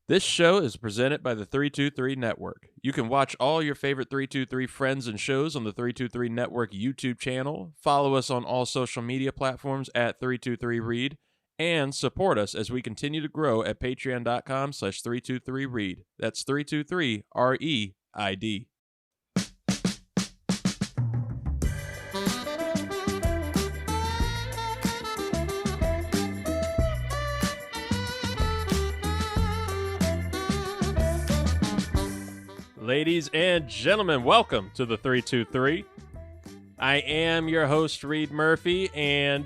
This show is presented by the 323 Network. You can watch all your favorite 323 friends and shows on the 323 Network YouTube channel, follow us on all social media platforms at 323read, and support us as we continue to grow at patreon.com/323read. That's 323REID. Ladies and gentlemen, welcome to the 323. I am your host, Reed Murphy, and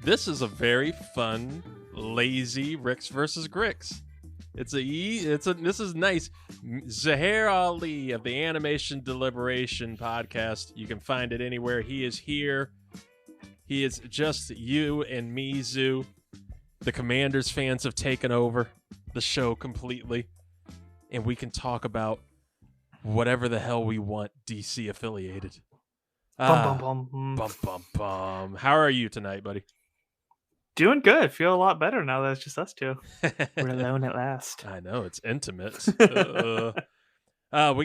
this is a very fun, lazy Ricks versus Gricks. This is nice. Zuhair Ali of the Animation Deliberation podcast. You can find it anywhere. He is here. He is just you and me, Zoo. The Commanders fans have taken over the show completely, and we can talk about whatever the hell we want, DC affiliated. Bum. How are you tonight, buddy? Doing good. Feel a lot better now that it's just us two. We're alone at last. I know, it's intimate. We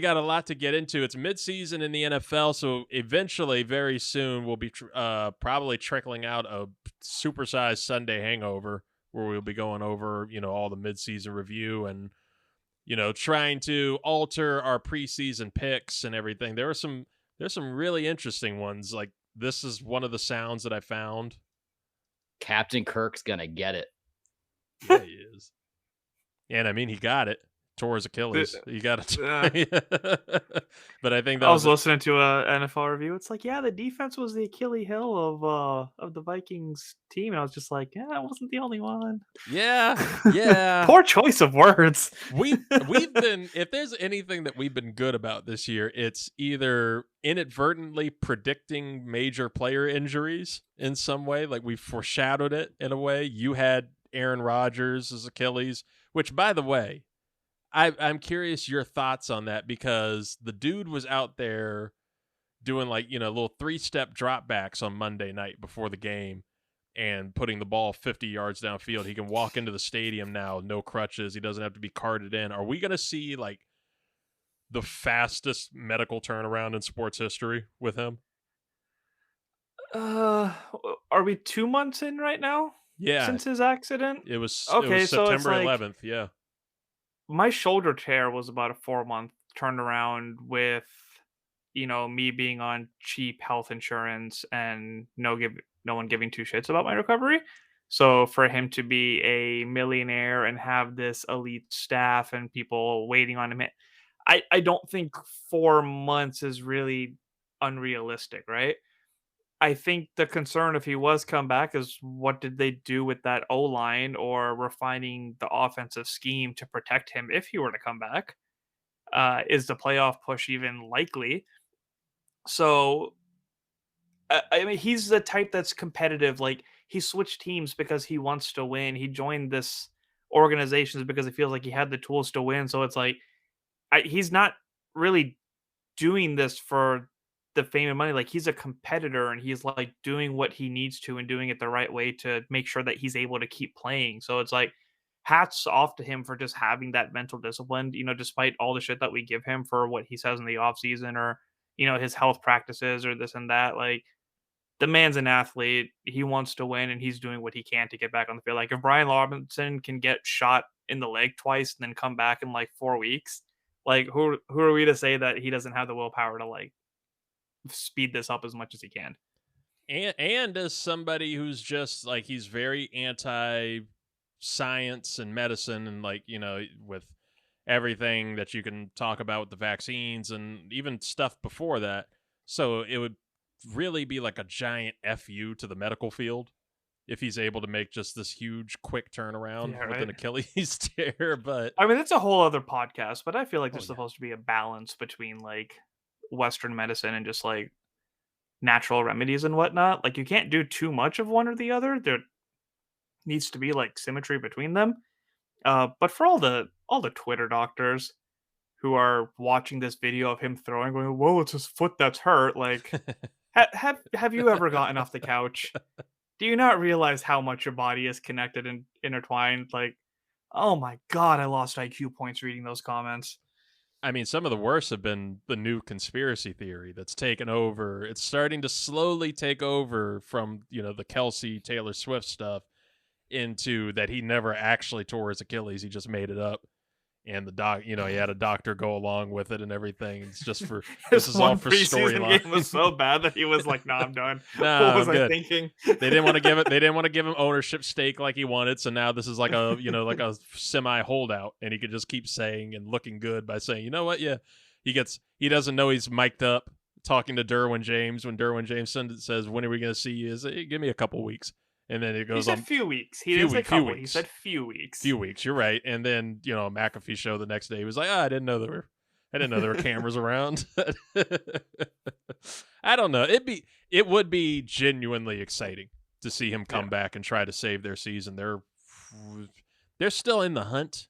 got a lot to get into. It's mid-season in the NFL, so eventually, very soon, we'll be probably trickling out a supersized Sunday hangover where we'll be going over, all the mid-season review and trying to alter our preseason picks and everything. There's some really interesting ones. Like, this is one of the sounds that I found. Captain Kirk's gonna get it. Yeah, he is. And I mean, he got it. Tore his Achilles. He got it. But I think that I was listening to a NFL review. It's like, yeah, the defense was the Achilles heel of the Vikings team, and I was just like, yeah, I wasn't the only one. Yeah. Poor choice of words. We've been, if there's anything that we've been good about this year, it's either inadvertently predicting major player injuries in some way, like we foreshadowed it in a way. You had Aaron Rodgers' Achilles, which, by the way, I'm curious your thoughts on that, because the dude was out there doing little 3-step drop backs on Monday night before the game and putting the ball 50 yards downfield. He can walk into the stadium now, no crutches. He doesn't have to be carted in. Are we going to see the fastest medical turnaround in sports history with him? Are we 2 months in right now? Yeah. Since his accident? It was Okay, so it's September like, 11th, yeah. my shoulder tear was about a 4-month turnaround with, me being on cheap health insurance and no one giving two shits about my recovery. So for him to be a millionaire and have this elite staff and people waiting on him, I don't think 4 months is really unrealistic, right? I think the concern if he was come back is what did they do with that O line or refining the offensive scheme to protect him if he were to come back. Is the playoff push even likely? So, I mean, he's the type that's competitive. Like, he switched teams because he wants to win. He joined this organization because he feels like he had the tools to win. So it's like, he's not really doing this for the fame and money. Like, he's a competitor and he's like doing what he needs to and doing it the right way to make sure that he's able to keep playing. So it's like, hats off to him for just having that mental discipline, despite all the shit that we give him for what he says in the off season or, his health practices or this and that. Like, the man's an athlete. He wants to win and he's doing what he can to get back on the field. Like, if Brian Robinson can get shot in the leg twice and then come back in like 4 weeks, like, who are we to say that he doesn't have the willpower to like speed this up as much as he can? And as somebody who's just like, he's very anti science and medicine and with everything that you can talk about with the vaccines and even stuff before that. So it would really be like a giant FU to the medical field if he's able to make just this huge quick turnaround with an Achilles tear. But I mean, it's a whole other podcast, but I feel like there's supposed to be a balance between like Western medicine and just like natural remedies and whatnot. Like, you can't do too much of one or the other. There needs to be like symmetry between them. But for all the Twitter doctors who are watching this video of him throwing, going, "Whoa, it's his foot that's hurt." Like, have you ever gotten off the couch? Do you not realize how much your body is connected and intertwined? Like, Oh my god, I lost IQ points reading those comments. I mean, some of the worst have been the new conspiracy theory that's taken over. It's starting to slowly take over from, the Kelsey Taylor Swift stuff into that he never actually tore his Achilles. He just made it up. And he had a doctor go along with it and everything. It's just for this is all for preseason storyline. game was so bad that he was like, "Nah, I'm done." Nah, what was I'm I good. thinking? They didn't want to give it. They didn't want to give him ownership stake like he wanted. So now this is like a like a semi holdout, and he could just keep saying and looking good by saying, you know what? Yeah, he doesn't know he's mic'd up talking to Derwin James when Derwin James says, "When are we going to see you?" He says, hey, give me a couple weeks. And then it goes He said on. few weeks. He didn't say couple. He said few weeks. Few weeks. You're right. And then McAfee show the next day. He was like, I didn't know there were cameras around. I don't know. It would be genuinely exciting to see him come back and try to save their season. They're still in the hunt.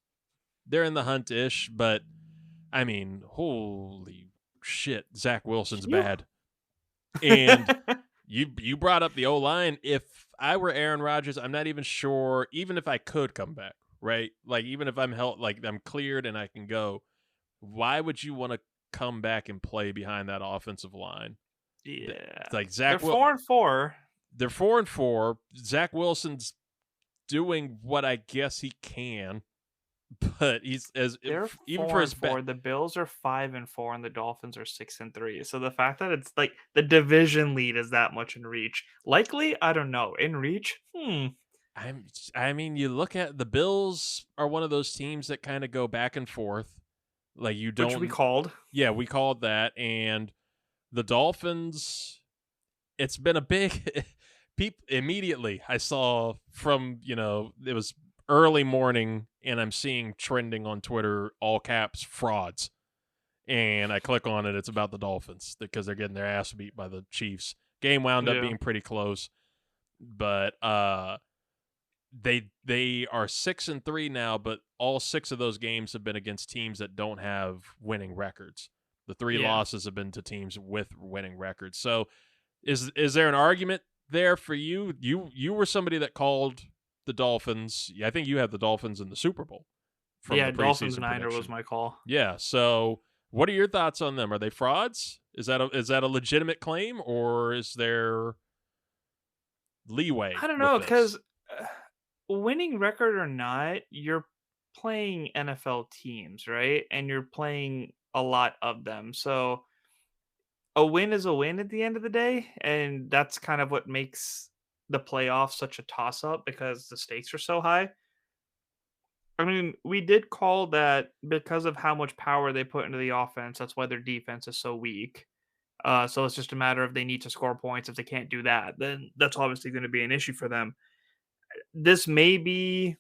They're in the hunt-ish, but I mean, holy shit, Zach Wilson's bad. And you brought up the O-line. If I were Aaron Rodgers, I'm not even sure, even if I could come back, right? Like, even if I'm I'm cleared and I can go, why would you want to come back and play behind that offensive line? Yeah. Like Zach, they're 4-4. They're 4-4. Zach Wilson's doing what I guess he can, but they're even 4-4. for his The Bills are 5-4 and the Dolphins are 6-3. So the fact that it's like the division lead is that much in reach, likely, I don't know. In reach, I mean, you look at the Bills are one of those teams that kind of go back and forth. Like you don't, which we called. Yeah, we called that, and the Dolphins. It's been a big. Immediately, I saw from it was early morning, and I'm seeing trending on Twitter, all caps, frauds. And I click on it. It's about the Dolphins because they're getting their ass beat by the Chiefs. Game wound up being pretty close, but they are 6-3 now. But all 6 of those games have been against teams that don't have winning records. The 3 losses have been to teams with winning records. So, is there an argument there for you? You were somebody that called the Dolphins. I think you had the Dolphins in the Super Bowl. Dolphins Niner was my call. Yeah. So, what are your thoughts on them? Are they frauds? Is that a legitimate claim, or is there leeway? I don't know, because winning record or not, you're playing NFL teams, right? And you're playing a lot of them. So a win is a win at the end of the day, and that's kind of what makes the playoffs such a toss-up because the stakes are so high. I mean, we did call that because of how much power they put into the offense. That's why their defense is so weak. So it's just a matter of they need to score points. If they can't do that, then that's obviously going to be an issue for them. This may be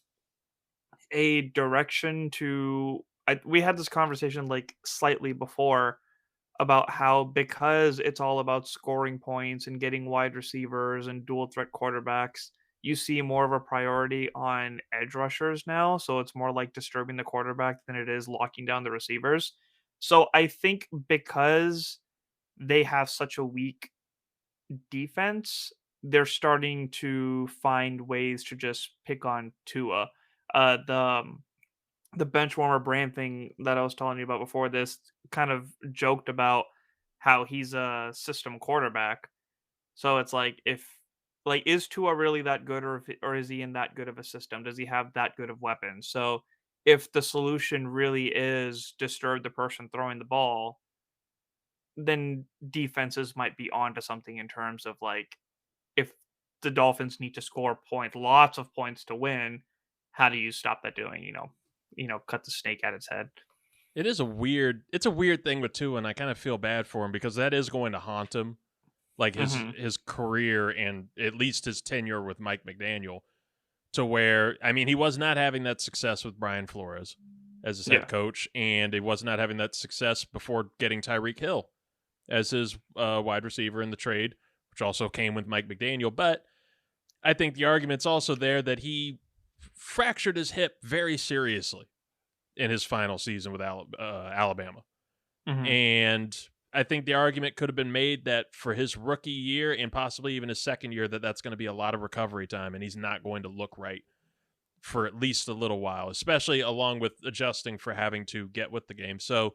a direction to. We had this conversation like slightly before about how because it's all about scoring points and getting wide receivers and dual threat quarterbacks, you see more of a priority on edge rushers now. So it's more like disturbing the quarterback than it is locking down the receivers. So I think because they have such a weak defense, they're starting to find ways to just pick on Tua. The bench warmer brand thing that I was telling you about before this kind of joked about how he's a system quarterback. So it's like is Tua really that good, or is he in that good of a system? Does he have that good of weapons? So if the solution really is disturb the person throwing the ball, then defenses might be onto something in terms of like if the Dolphins need to score lots of points to win, how do you stop that doing? Cut the snake at its head. It's a weird thing with Tua, and I kind of feel bad for him because that is going to haunt him, like his career and at least his tenure with Mike McDaniel, to where, I mean, he was not having that success with Brian Flores as his head coach, and he was not having that success before getting Tyreek Hill as his wide receiver in the trade, which also came with Mike McDaniel. But I think the argument's also there that he fractured his hip very seriously in his final season with Alabama. And I think the argument could have been made that for his rookie year and possibly even his second year, that's going to be a lot of recovery time, and he's not going to look right for at least a little while, especially along with adjusting for having to get with the game. So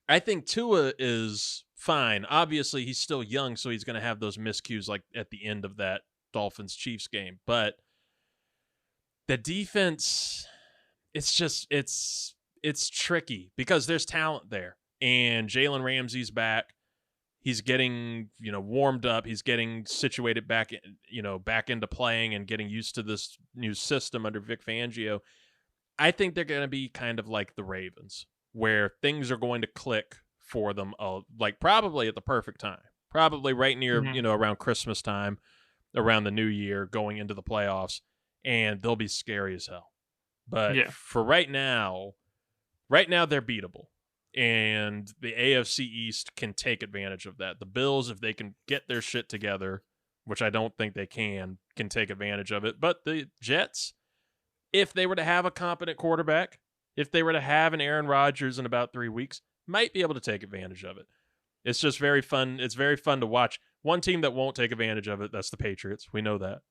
I think Tua is fine. Obviously, he's still young, so he's going to have those miscues like at the end of that Dolphins-Chiefs game. But the defense, it's tricky because there's talent there. And Jalen Ramsey's back. He's getting, warmed up. He's getting situated back into playing and getting used to this new system under Vic Fangio. I think they're going to be kind of like the Ravens, where things are going to click for them, like probably at the perfect time, probably right near, around Christmas time, around the new year, going into the playoffs, and they'll be scary as hell. But for right now they're beatable. And the AFC East can take advantage of that. The Bills, if they can get their shit together, which I don't think they can take advantage of it. But the Jets, if they were to have a competent quarterback, if they were to have an Aaron Rodgers in about 3 weeks, might be able to take advantage of it. It's just very fun. It's very fun to watch. One team that won't take advantage of it, that's the Patriots. We know that.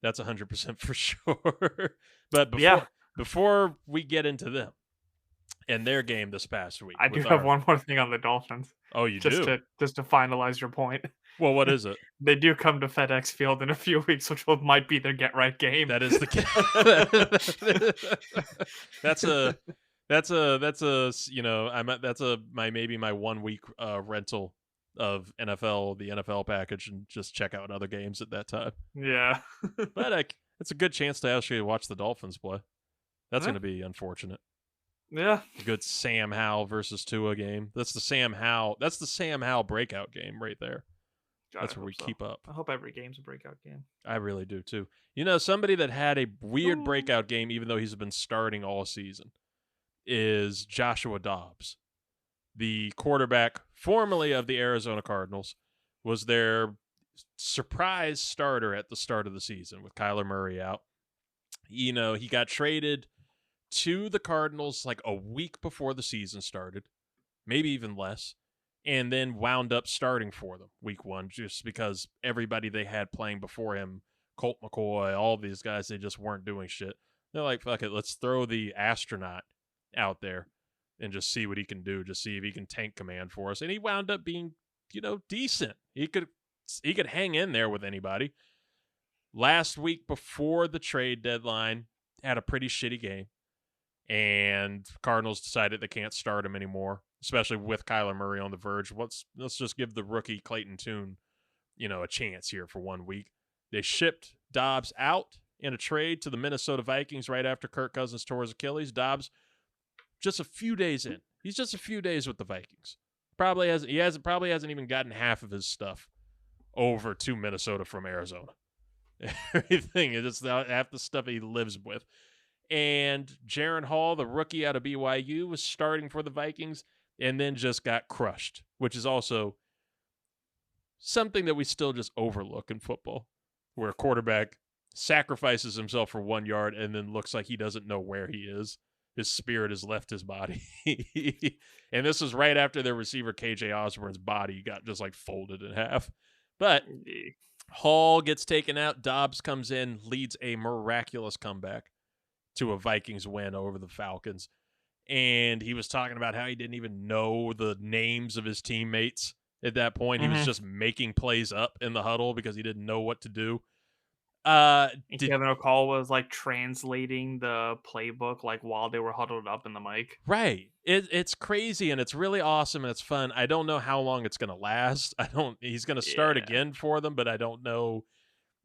That's 100% for sure. But before we get into them, and their game this past week. I do have one more thing on the Dolphins. Oh, you do? Just to finalize your point. Well, what is it? They do come to FedEx Field in a few weeks, which might be their get-right game. That is the maybe my 1 week rental of the NFL package, and just check out other games at that time. Yeah. But it's a good chance to actually watch the Dolphins play. That's going to be unfortunate. Yeah. Good Sam Howell versus Tua game. That's the Sam Howell breakout game right there. That's where we keep up. I hope every game's a breakout game. I really do too. Somebody that had a weird breakout game, even though he's been starting all season, is Joshua Dobbs. The quarterback formerly of the Arizona Cardinals, was their surprise starter at the start of the season with Kyler Murray out. He got traded to the Cardinals like a week before the season started, maybe even less, and then wound up starting for them week 1 just because everybody they had playing before him, Colt McCoy, all these guys, they just weren't doing shit. They're like, fuck it, let's throw the astronaut out there and just see what he can do, just see if he can tank command for us. And he wound up being, decent. He could hang in there with anybody. Last week before the trade deadline, had a pretty shitty game. And Cardinals decided they can't start him anymore, especially with Kyler Murray on the verge. Let's just give the rookie Clayton Tune, a chance here for 1 week. They shipped Dobbs out in a trade to the Minnesota Vikings right after Kirk Cousins tore his Achilles. Dobbs, just a few days in. He's just a few days with the Vikings. Probably hasn't even gotten half of his stuff over to Minnesota from Arizona. Everything is just half the stuff he lives with. And Jaron Hall, the rookie out of BYU, was starting for the Vikings and then just got crushed, which is also something that we still just overlook in football, where a quarterback sacrifices himself for 1 yard and then looks like he doesn't know where he is. His spirit has left his body. And this was right after their receiver, KJ Osborne's body got just like folded in half. But Hall gets taken out. Dobbs comes in, leads a miraculous comeback to a Vikings win over the Falcons. And he was talking about how he didn't even know the names of his teammates at that point. He was just making plays up in the huddle because he didn't know what to do. Kevin O'Connell was like translating the playbook like while they were huddled up in the mic. Right. It's crazy and it's really awesome and it's fun. I don't know how long it's going to last. He's going to start again for them, but I don't know,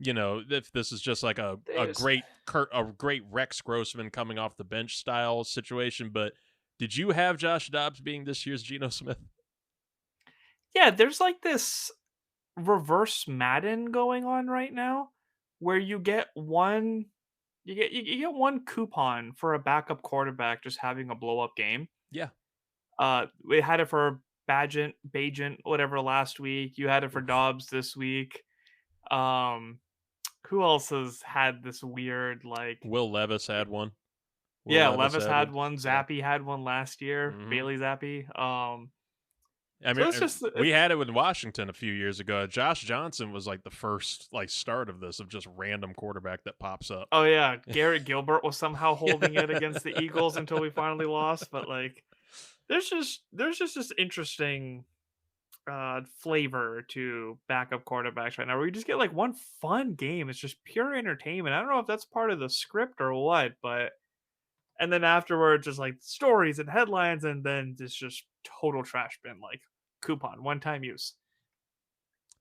if this is just like a great Rex Grossman coming off the bench style situation. But did you have Josh Dobbs being this year's Geno Smith? Yeah, there's like this reverse Madden going on right now, where you get one coupon for a backup quarterback just having a blow up game. Yeah. We had it for Bajent, whatever last week. You had it for Dobbs this week. Who else has had this weird like? Will Levis had one. Levis had one. Zappy had one last year. Mm-hmm. Bailey Zappy. I So mean, it's just we had it with Washington a few years ago. Josh Johnson was like the first start of this, of just random quarterback that pops up. oh yeah, Garrett Gilbert was somehow holding it Yeah. against the Eagles until we finally lost. But like, there's just this interesting flavor to backup quarterbacks right now, where you just get like one fun game. It's just pure entertainment. I don't know if that's part of the script or what, but and then afterwards, just like stories and headlines, and then it's just total trash bin, like coupon, one time use.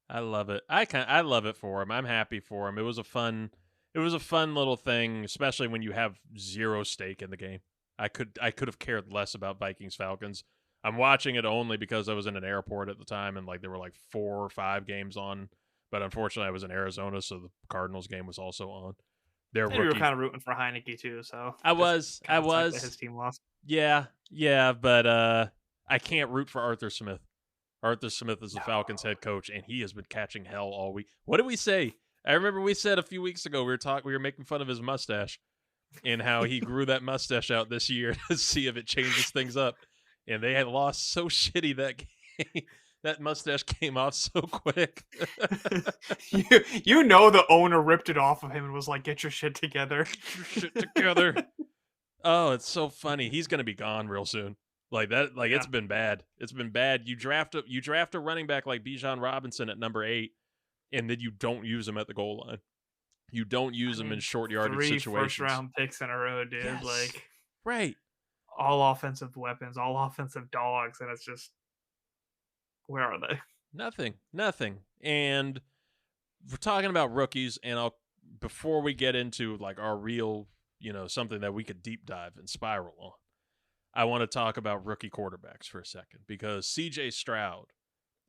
I love it. I love it for him. I'm happy for him. It was a fun little thing, especially when you have zero stake in the game. I could have cared less about Vikings Falcons. I'm watching it only because I was in an airport at the time, and like there were like 4 or 5 games on. But unfortunately, I was in Arizona, so the Cardinals game was also on. Their And we were rookie. kind of rooting for Heineke too, so I just was. kinda sucked that his team lost. Yeah, but I can't root for Arthur Smith. Arthur Smith is the Falcons head coach, and he has been catching hell all week. What did we say? I remember we said a few weeks ago we were making fun of his mustache and how he grew that mustache out this year to see if it changes things up. And they had lost so shitty that game. That mustache came off so quick. you know the owner ripped it off of him and was like, "Get your shit together." Get your shit together. Oh, it's so funny. He's gonna be gone real soon. Like that. Like Yeah. It's been bad. It's been bad. You draft a running back like Bijan Robinson at number 8, and then you don't use him at the goal line. You don't use him in short yardage 3 situations. first-round picks in a row, dude. Yes. Like Right. all offensive weapons, all offensive dogs, and it's just, where are they? Nothing. And we're talking about rookies, and before we get into like our real, something that we could deep dive and spiral on, I want to talk about rookie quarterbacks for a second, because CJ Stroud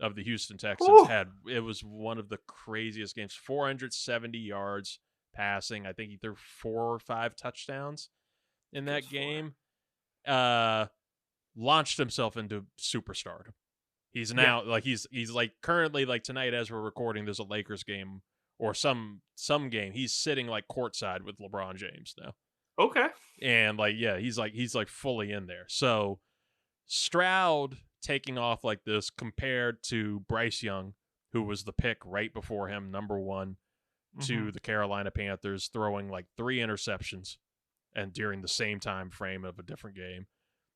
of the Houston Texans it was one of the craziest games. 470 yards passing. I think he threw 4 or 5 touchdowns in that game. Launched himself into superstardom. He's now he's like currently, like tonight as we're recording, there's a Lakers game or some game. He's sitting like courtside with LeBron James now. Okay. And he's like fully in there. So Stroud taking off like this compared to Bryce Young, who was the pick right before him, number 1, to the Carolina Panthers, throwing like 3 interceptions and during the same time frame of a different game,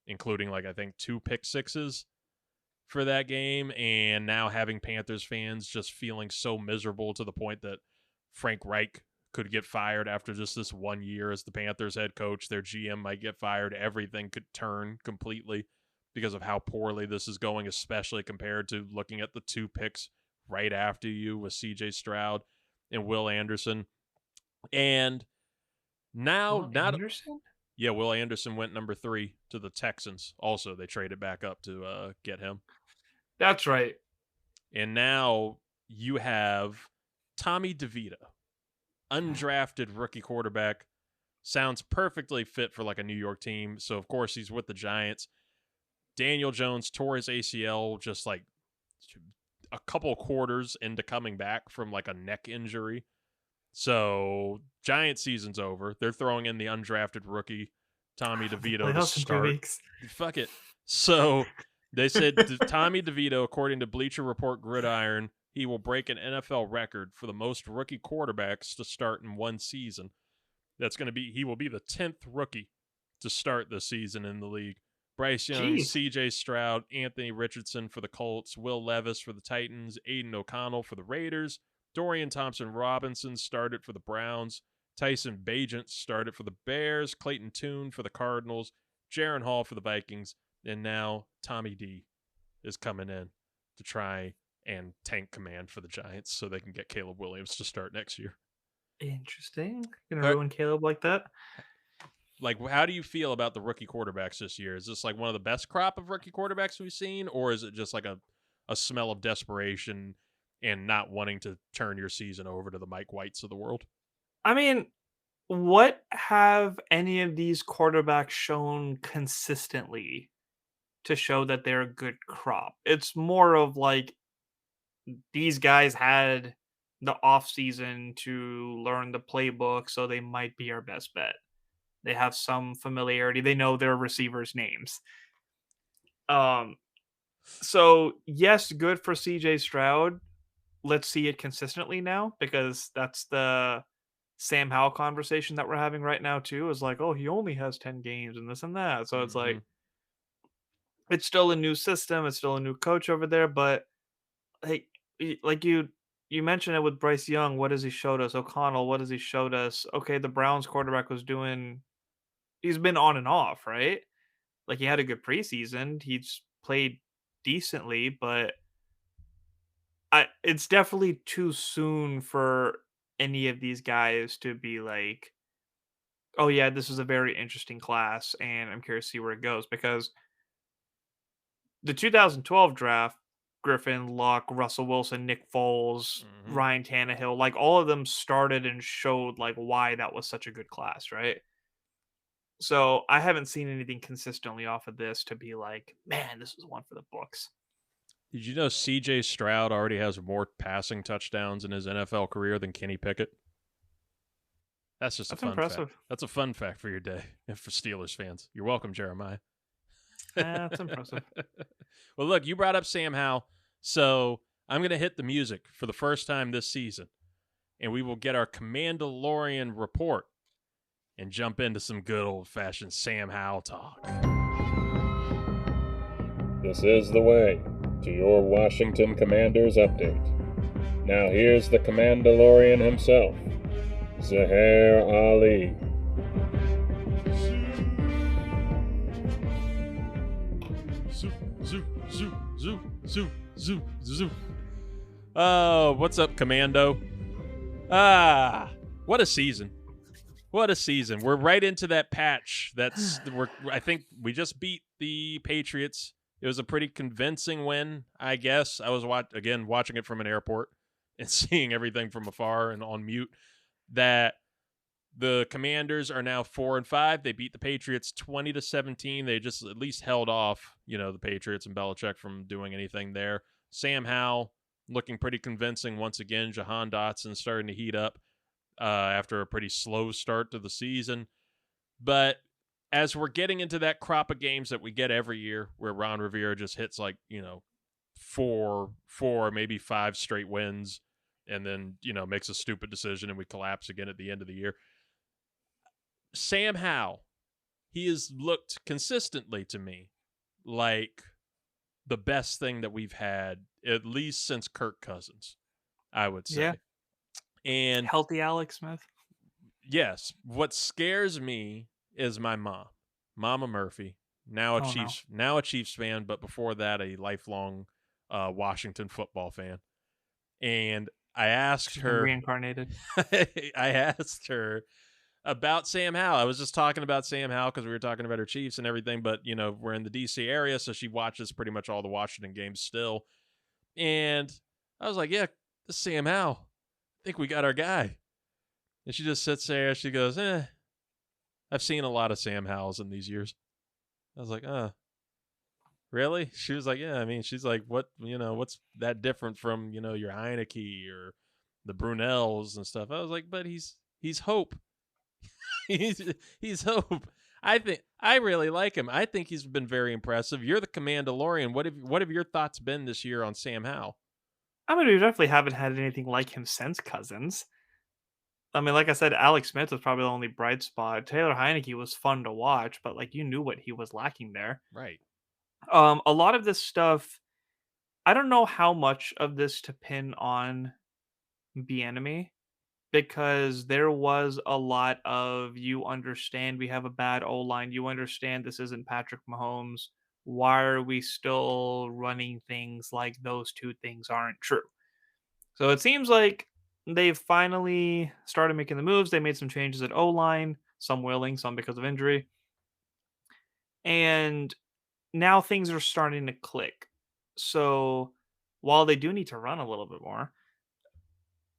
including like I think 2 pick sixes for that game, and now having Panthers fans just feeling so miserable to the point that Frank Reich could get fired after just this 1 year as the Panthers head coach. Their GM might get fired. Everything could turn completely because of how poorly this is going, especially compared to looking at the 2 picks right after you with CJ Stroud and Will Anderson. And now Anderson? Yeah, Will Anderson went number 3 to the Texans. Also, they traded back up to get him. That's right. And now you have Tommy DeVito, undrafted rookie quarterback. Sounds perfectly fit for like a New York team. So, of course, he's with the Giants. Daniel Jones tore his ACL just like a couple quarters into coming back from like a neck injury. So, Giant season's over. They're throwing in the undrafted rookie, Tommy DeVito, to start. Fuck it. So, they said Tommy DeVito, according to Bleacher Report Gridiron, he will break an NFL record for the most rookie quarterbacks to start in one season. He will be the 10th rookie to start this season in the league. Bryce Young, CJ Stroud, Anthony Richardson for the Colts, Will Levis for the Titans, Aiden O'Connell for the Raiders, Dorian Thompson-Robinson started for the Browns, Tyson Bagent started for the Bears, Clayton Tune for the Cardinals, Jaron Hall for the Vikings, and now Tommy D is coming in to try and tank command for the Giants so they can get Caleb Williams to start next year. Interesting. Gonna ruin Caleb like that? Like, how do you feel about the rookie quarterbacks this year? Is this like one of the best crop of rookie quarterbacks we've seen, or is it just like a smell of desperation and not wanting to turn your season over to the Mike Whites of the world? I mean, what have any of these quarterbacks shown consistently to show that they're a good crop? It's more of like these guys had the off season to learn the playbook, so they might be our best bet. They have some familiarity. They know their receivers' names. So, yes, good for CJ Stroud. Let's see it consistently now because that's the Sam Howell conversation that we're having right now too is like, "Oh, he only has 10 games and this and that." So it's Hmm. like it's still a new system, it's still a new coach over there, but like like you mentioned it with Bryce Young, what has he showed us? O'Connell, what has he showed us? Okay, the Browns quarterback was doing he's been on and off, right? Like he had a good preseason, he's played decently, but it's definitely too soon for any of these guys to be like, "Oh yeah, this is a very interesting class and I'm curious to see where it goes," because the 2012 draft, Griffin, Luck, Russell Wilson, Nick Foles, Hmm. Ryan Tannehill, like all of them started and showed like why that was such a good class, right? So I haven't seen anything consistently off of this to be like, man, this was one for the books. Did you know CJ Stroud already has more passing touchdowns in his NFL career than Kenny Pickett? That's just a That's fun fact. impressive. That's a fun fact for your day and for Steelers fans. You're welcome, Jeremiah. That's impressive. Well, look, you brought up Sam Howell, so I'm going to hit the music for the first time this season, and we will get our Commandalorian report and jump into some good old-fashioned Sam Howell talk. This is the way to your Washington Commanders update. Now here's the Commandalorian himself, Zuhair Ali. Zoo. Oh, what's up, Commando? What a season. What a season. We're right into that patch. I think we just beat the Patriots. It was a pretty convincing win, I guess. I was watching it from an airport and seeing everything from afar and on mute. That the Commanders are now 4-5. They beat the Patriots 20-17. They just at least held off, the Patriots and Belichick from doing anything there. Sam Howell looking pretty convincing once again. Jahan Dotson starting to heat up after a pretty slow start to the season. But as we're getting into that crop of games that we get every year where Ron Rivera just hits like, four, maybe 5 straight wins and then, makes a stupid decision and we collapse again at the end of the year. Sam Howell, he has looked consistently to me like the best thing that we've had, at least since Kirk Cousins, I would say. Yeah. And Healthy Alex Smith. yes, what scares me is my mom, Mama Murphy, now a Chiefs fan, but before that a lifelong Washington football fan. And I asked She's been her, reincarnated. I asked her about Sam Howell. I was just talking about Sam Howell because we were talking about her Chiefs and everything, but we're in the DC area, so she watches pretty much all the Washington games still. And I was like, yeah, this is Sam Howell. I think we got our guy. And she just sits there. She goes, I've seen a lot of Sam Howells in these years. I was like, really? She was like, yeah. I mean, she's like, what's that different from, your Heineke or the Brunels and stuff? I was like, but he's hope. he's hope. I really like him. I think he's been very impressive. You're the Commandalorian. What have your thoughts been this year on Sam Howell? I mean, we definitely haven't had anything like him since Cousins. I mean, like I said, Alex Smith was probably the only bright spot. Taylor Heineke was fun to watch, but like you knew what he was lacking there. Right. A lot of this stuff, I don't know how much of this to pin on Bieniemy because there was a lot of you understand we have a bad O line, you understand this isn't Patrick Mahomes. Why are we still running things like those two things aren't true? So it seems like they've finally started making the moves. They made some changes at O line, some willing, some because of injury. And now things are starting to click. So while they do need to run a little bit more,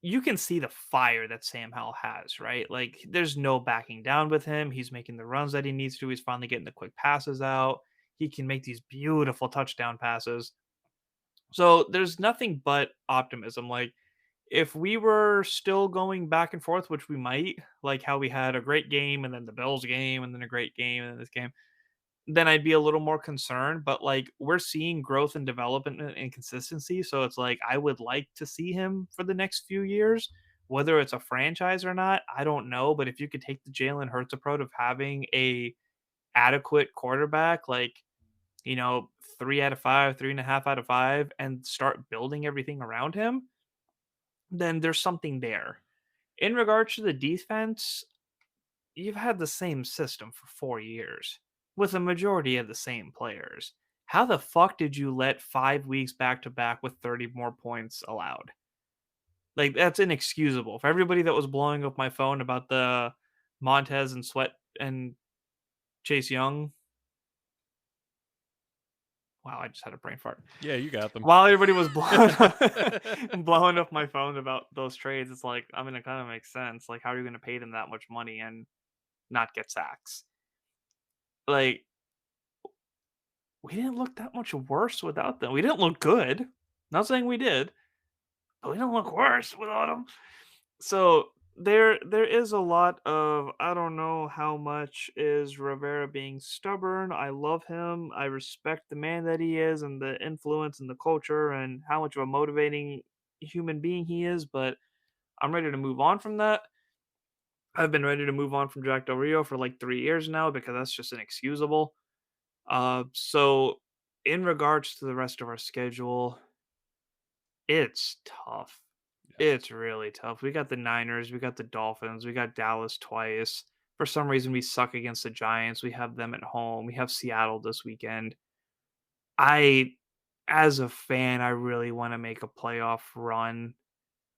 you can see the fire that Sam Howell has, right? Like there's no backing down with him. He's making the runs that he needs to. He's finally getting the quick passes out. He can make these beautiful touchdown passes. So there's nothing but optimism. Like if we were still going back and forth, which we might, like how we had a great game and then the Bills game and then a great game and then this game, then I'd be a little more concerned. But like we're seeing growth and development and consistency, so it's like I would like to see him for the next few years. Whether it's a franchise or not, I don't know. But if you could take the Jalen Hurts approach of having a adequate quarterback, like 3 out of 5, 3.5 out of 5, and start building everything around him, then there's something there. In regards to the defense, you've had the same system for 4 years with a majority of the same players. How the fuck did you let 5 weeks back to back with 30 more points allowed? Like, that's inexcusable. For everybody that was blowing up my phone about the Montez and Sweat and Chase Young. Wow, I just had a brain fart. Yeah, you got them. While everybody was blowing up my phone about those trades, it's like, I mean, it kind of makes sense. Like, how are you going to pay them that much money and not get sacks? Like, we didn't look that much worse without them. We didn't look good. Not saying we did, but we don't look worse without them. So there is a lot of, I don't know how much is Rivera being stubborn. I love him. I respect the man that he is and the influence and the culture and how much of a motivating human being he is, but I'm ready to move on from that. I've been ready to move on from Jack Del Rio for like 3 years now because that's just inexcusable. So in regards to the rest of our schedule, it's tough. It's really tough. We got the Niners, we got the Dolphins, we got Dallas twice. For some reason, we suck against the Giants. We have them at home. We have Seattle this weekend. As a fan, I really want to make a playoff run.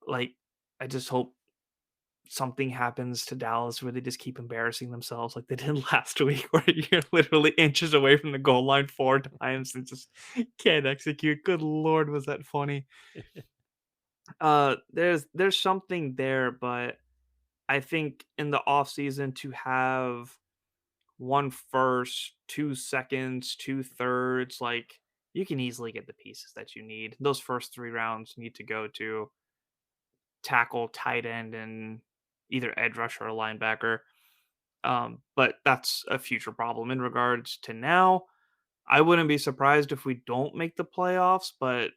Like, I just hope something happens to Dallas where they just keep embarrassing themselves like they did last week, where you're literally inches away from the goal line 4 times and just can't execute. Good Lord, was that funny? There's something there, but I think in the off season to have 1 first, 2 seconds, 2 thirds, like you can easily get the pieces that you need. Those first 3 rounds need to go to tackle, tight end, and either edge rusher or linebacker. But that's a future problem. In regards to now, I wouldn't be surprised if we don't make the playoffs, but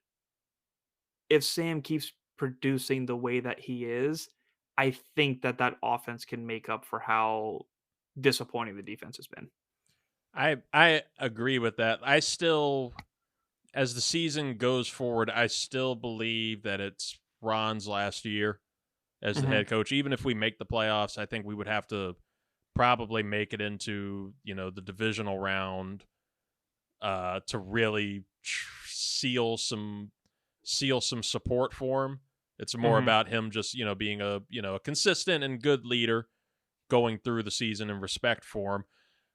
if Sam keeps producing the way that he is, I think that offense can make up for how disappointing the defense has been. I agree with that. I still, as the season goes forward, I still believe that it's Ron's last year as the head coach. Even if we make the playoffs, I think we would have to probably make it into, the divisional round to really seal some support for him. It's more about him just, being a consistent and good leader going through the season and respect for him.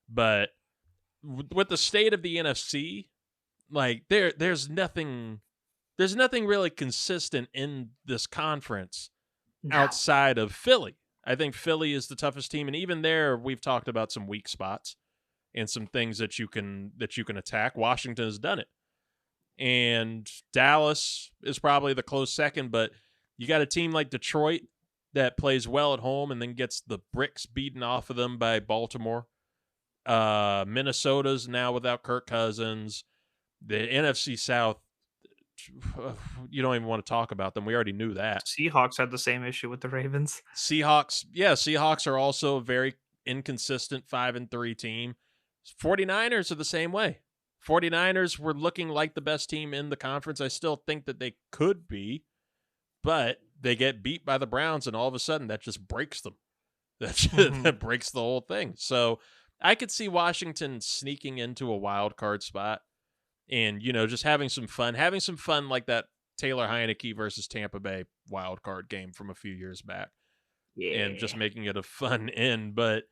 But with the state of the NFC, like there's nothing really consistent in this conference outside of Philly. I think Philly is the toughest team, and even there we've talked about some weak spots and some things that you can attack. Washington has done it. And Dallas is probably the close second, but you got a team like Detroit that plays well at home and then gets the bricks beaten off of them by Baltimore. Minnesota's now without Kirk Cousins. The NFC South, you don't even want to talk about them. We already knew that. Seahawks had the same issue with the Ravens. Seahawks are also a very inconsistent 5-3 team. 49ers are the same way. 49ers were looking like the best team in the conference. I still think that they could be, but they get beat by the Browns, and all of a sudden that just breaks them. That breaks the whole thing. So I could see Washington sneaking into a wild card spot and, just having some fun like that Taylor Heineke versus Tampa Bay wild card game from a few years back. Yeah. And just making it a fun end. But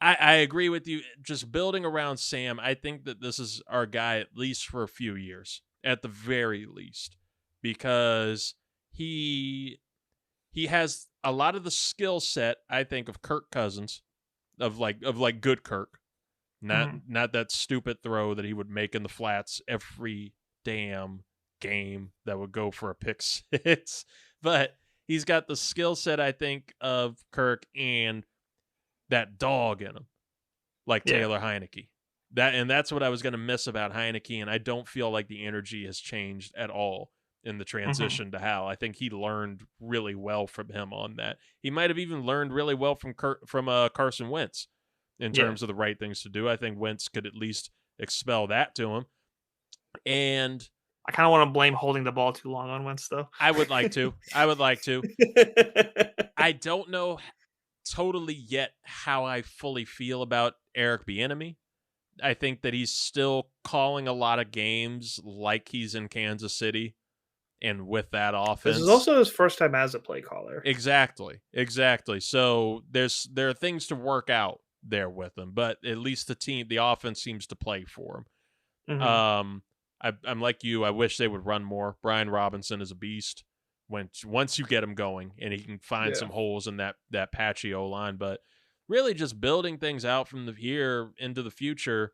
I agree with you. Just building around Sam, I think that this is our guy at least for a few years, at the very least, because he has a lot of the skill set, I think, of Kirk Cousins, of good Kirk, not that stupid throw that he would make in the flats every damn game that would go for a pick six. But he's got the skill set, I think, of Kirk and that dog in him, like Taylor Heineke. That's what I was going to miss about Heineke, and I don't feel like the energy has changed at all in the transition to Hal. I think he learned really well from him on that. He might have even learned really well from Carson Wentz in terms of the right things to do. I think Wentz could at least expel that to him. And I kind of want to blame holding the ball too long on Wentz, though. I would like to. I don't know totally yet how I fully feel about Eric Bieniemy. I think that he's still calling a lot of games like he's in Kansas City and with that offense. This is also his first time as a play caller. Exactly. So there are things to work out there with him, but at least the offense seems to play for him. I'm like you. I wish they would run more. Brian Robinson is a beast once you get him going, and he can find some holes in that patchy O-line. But really, just building things out from here into the future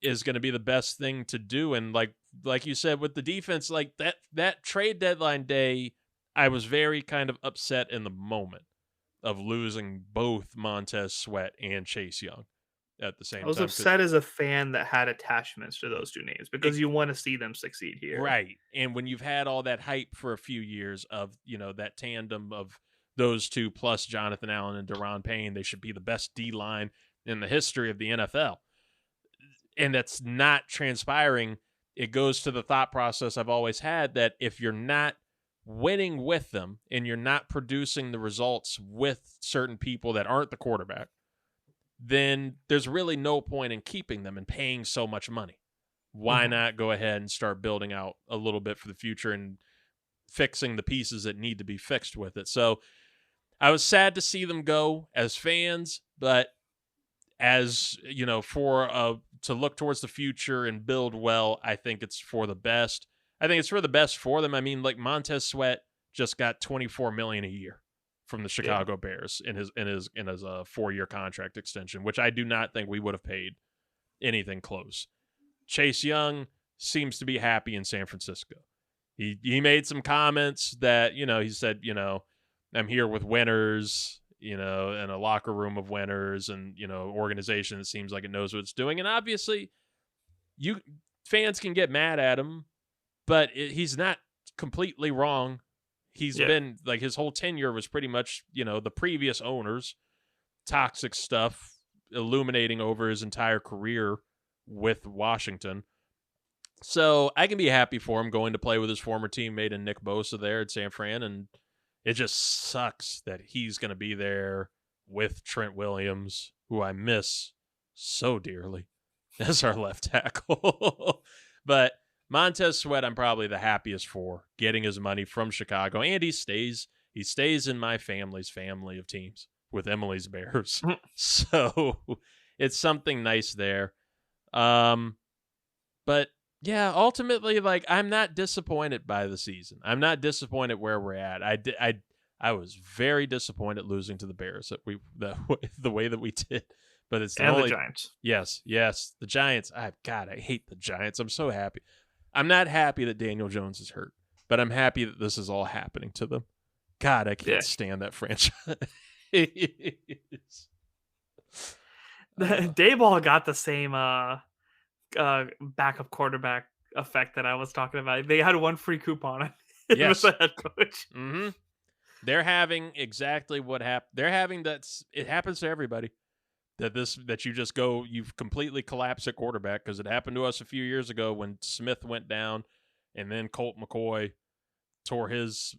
is going to be the best thing to do. And like you said, with the defense, like that trade deadline day, I was very kind of upset in the moment of losing both Montez Sweat and Chase Young at the same time. I was upset as a fan that had attachments to those two names because you want to see them succeed here. Right. And when you've had all that hype for a few years of, that tandem of those two plus Jonathan Allen and Daron Payne, they should be the best D-line in the history of the NFL. And that's not transpiring. It goes to the thought process I've always had that if you're not winning with them and you're not producing the results with certain people that aren't the quarterback, then there's really no point in keeping them and paying so much money. Why not go ahead and start building out a little bit for the future and fixing the pieces that need to be fixed with it? So I was sad to see them go as fans, but as, to look towards the future and build well, I think it's for the best. I think it's for the best for them. I mean, like Montez Sweat just got $24 million a year from the Chicago Bears in his 4-year contract extension, which I do not think we would have paid anything close. Chase Young seems to be happy in San Francisco. He made some comments that, he said, I'm here with winners, in a locker room of winners and, organization that seems like it knows what it's doing. And obviously fans can get mad at him, but he's not completely wrong. He's been like his whole tenure was pretty much, the previous owners, toxic stuff illuminating over his entire career with Washington. So I can be happy for him going to play with his former teammate and Nick Bosa there at San Fran. And it just sucks that he's going to be there with Trent Williams, who I miss so dearly as our left tackle. But Montez Sweat, I'm probably the happiest for getting his money from Chicago. And he stays in my family's family of teams with Emily's Bears. So it's something nice there. But yeah, ultimately, like, I'm not disappointed by the season. I'm not disappointed where we're at. I was very disappointed losing to the Bears the way that we did. But it's the Giants. Yes, the Giants. I hate the Giants. I'm so happy. I'm not happy that Daniel Jones is hurt, but I'm happy that this is all happening to them. God, I can't stand that franchise. Dayball got the same backup quarterback effect that I was talking about. They had one free coupon. Yes, with the head coach. Mm-hmm. They're having exactly what happened. They're having it happens to everybody. That you just go, you've completely collapsed at quarterback, because it happened to us a few years ago when Smith went down, and then Colt McCoy tore his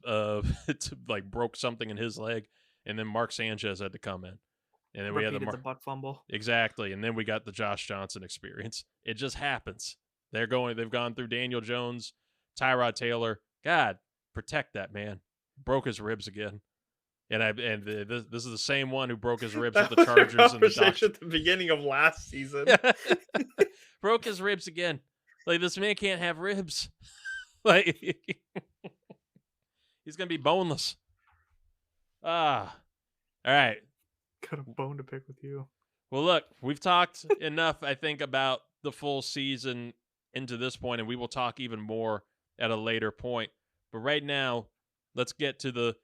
broke something in his leg, and then Mark Sanchez had to come in, and then we had the butt fumble. Exactly, and then we got the Josh Johnson experience. It just happens. They've gone through Daniel Jones, Tyrod Taylor. God, protect that man. Broke his ribs again. This is the same one who broke his ribs with the Chargers and the Dodgers at the begining of last season. Broke his ribs again. Like, this man can't have ribs. Like, he's gonna be boneless. All right. Got a bone to pick with you. Well, look, we've talked enough, I think, about the full season into this point, and we will talk even more at a later point. But right now, let's get to the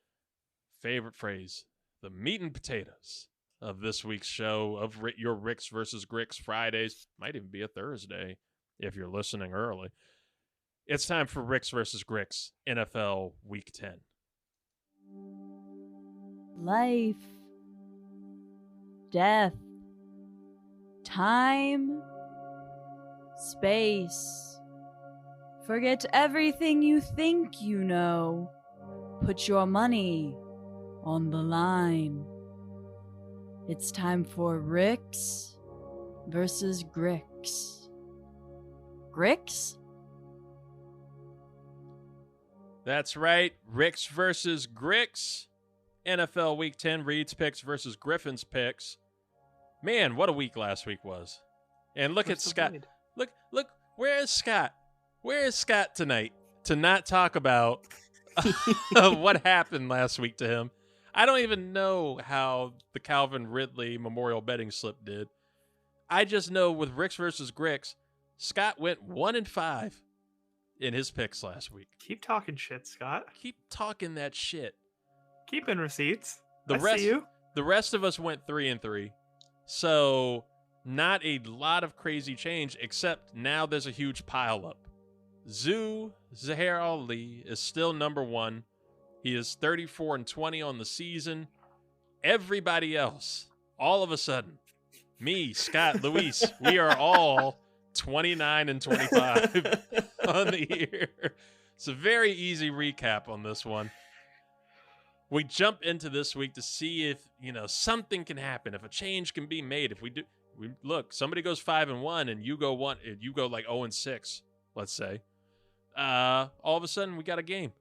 favorite phrase, the meat and potatoes of this week's show of your Ricks versus Gricks Fridays. Might even be a Thursday if you're listening early. It's time for Ricks versus Gricks NFL Week 10. Life, death, time, space. Forget everything you think you know. Put your money on the line. It's time for Ricks versus Gricks. Gricks? That's right. Ricks versus Gricks. NFL Week 10, Reed's picks versus Griffin's picks. Man, what a week last week was. And look at Scott. Look, where is Scott? Where is Scott tonight to not talk about what happened last week to him? I don't even know how the Calvin Ridley Memorial betting slip did. I just know with Ricks versus Gricks, Scott went 1-5 in his picks last week. Keep talking shit, Scott. Keep talking that shit. Keeping receipts. See you. The rest of us went 3-3. So not a lot of crazy change, except now there's a huge pile up. Zuhair Ali is still number one. He is 34-20 on the season. Everybody else, all of a sudden, me, Scott, Luis, we are all 29-25 on the year. It's a very easy recap on this one. We jump into this week to see if, something can happen, if a change can be made. If look, somebody goes 5-1 and you go like 0-6, let's say. All of a sudden we got a game.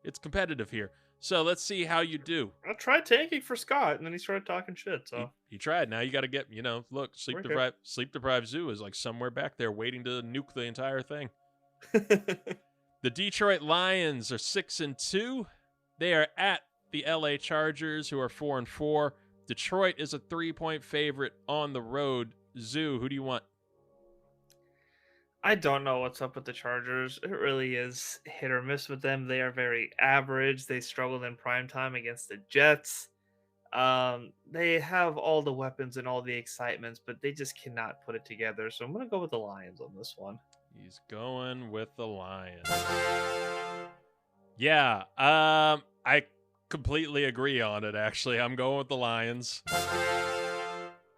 It's competitive here. So let's see how you do. I tried tanking for Scott, and then he started talking shit. So he tried. Now you got to get, look, sleep deprived Zoo is like somewhere back there waiting to nuke the entire thing. The Detroit Lions are 6-2. They are at the LA Chargers, who are 4-4. Detroit is a 3-point favorite on the road. Zoo, who do you want? I don't know what's up with the Chargers. It really is hit or miss with them. They are very average. They struggled in primetime against the Jets. They have all the weapons and all the excitements, but they just cannot put it together. So I'm going to go with the Lions on this one. He's going with the Lions. Yeah, I completely agree on it, actually. I'm going with the Lions.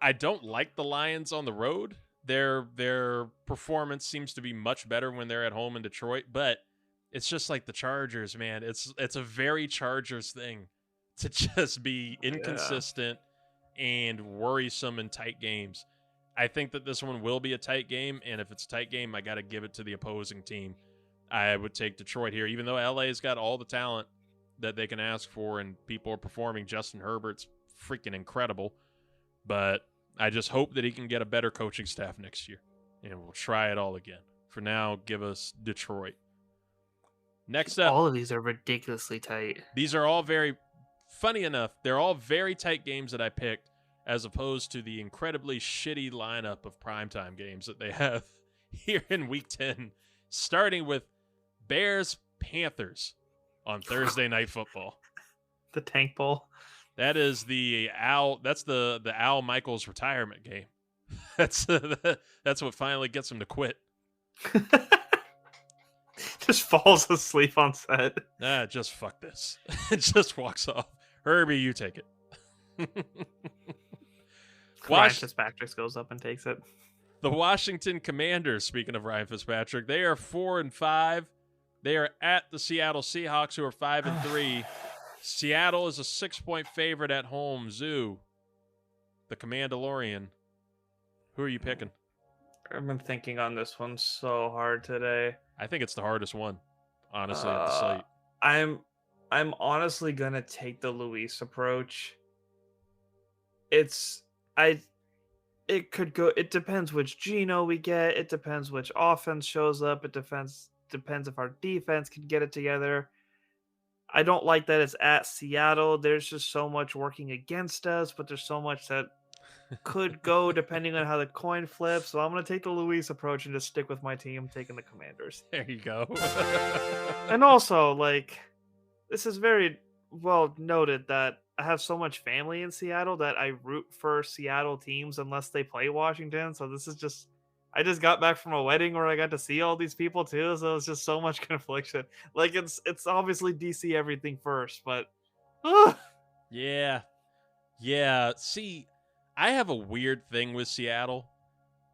I don't like the Lions on the road. Their performance seems to be much better when they're at home in Detroit, but it's just like the Chargers, man. It's a very Chargers thing to just be inconsistent and worrisome in tight games. I think that this one will be a tight game, and if it's a tight game, I got to give it to the opposing team. I would take Detroit here, even though LA's got all the talent that they can ask for, and people are performing. Justin Herbert's freaking incredible, but I just hope that he can get a better coaching staff next year, and we'll try it all again. For now, give us Detroit. Next up. All of these are ridiculously tight. These are all funny enough, they're all very tight games that I picked, as opposed to the incredibly shitty lineup of primetime games that they have here in Week 10, starting with Bears-Panthers on Thursday Night Football. The Tank Bowl. That is the Al Michaels retirement game. That's what finally gets him to quit. Just falls asleep on set. Just fuck this. It just walks off. Herbie, you take it. Ryan Fitzpatrick goes up and takes it. The Washington Commanders, speaking of Ryan Fitzpatrick, they are 4-5. They are at the Seattle Seahawks, who are 5-3. Seattle is a 6-point favorite at home. Zoo, the Commandalorian. Who are you picking? I've been thinking on this one so hard today. I think it's the hardest one, honestly, at the slate. I'm honestly gonna take the Luis approach. It could go. It depends which Geno we get. It depends which offense shows up. It depends if our defense can get it together. I don't like that it's at Seattle. There's just so much working against us, but there's so much that could go depending on how the coin flips. So I'm going to take the Luis approach and just stick with my team, taking the Commanders. There you go. And also, this is very well noted that I have so much family in Seattle that I root for Seattle teams unless they play Washington. So this is just, I just got back from a wedding where I got to see all these people too. So it's just so much confliction. Like it's obviously DC everything first, but Yeah. See, I have a weird thing with Seattle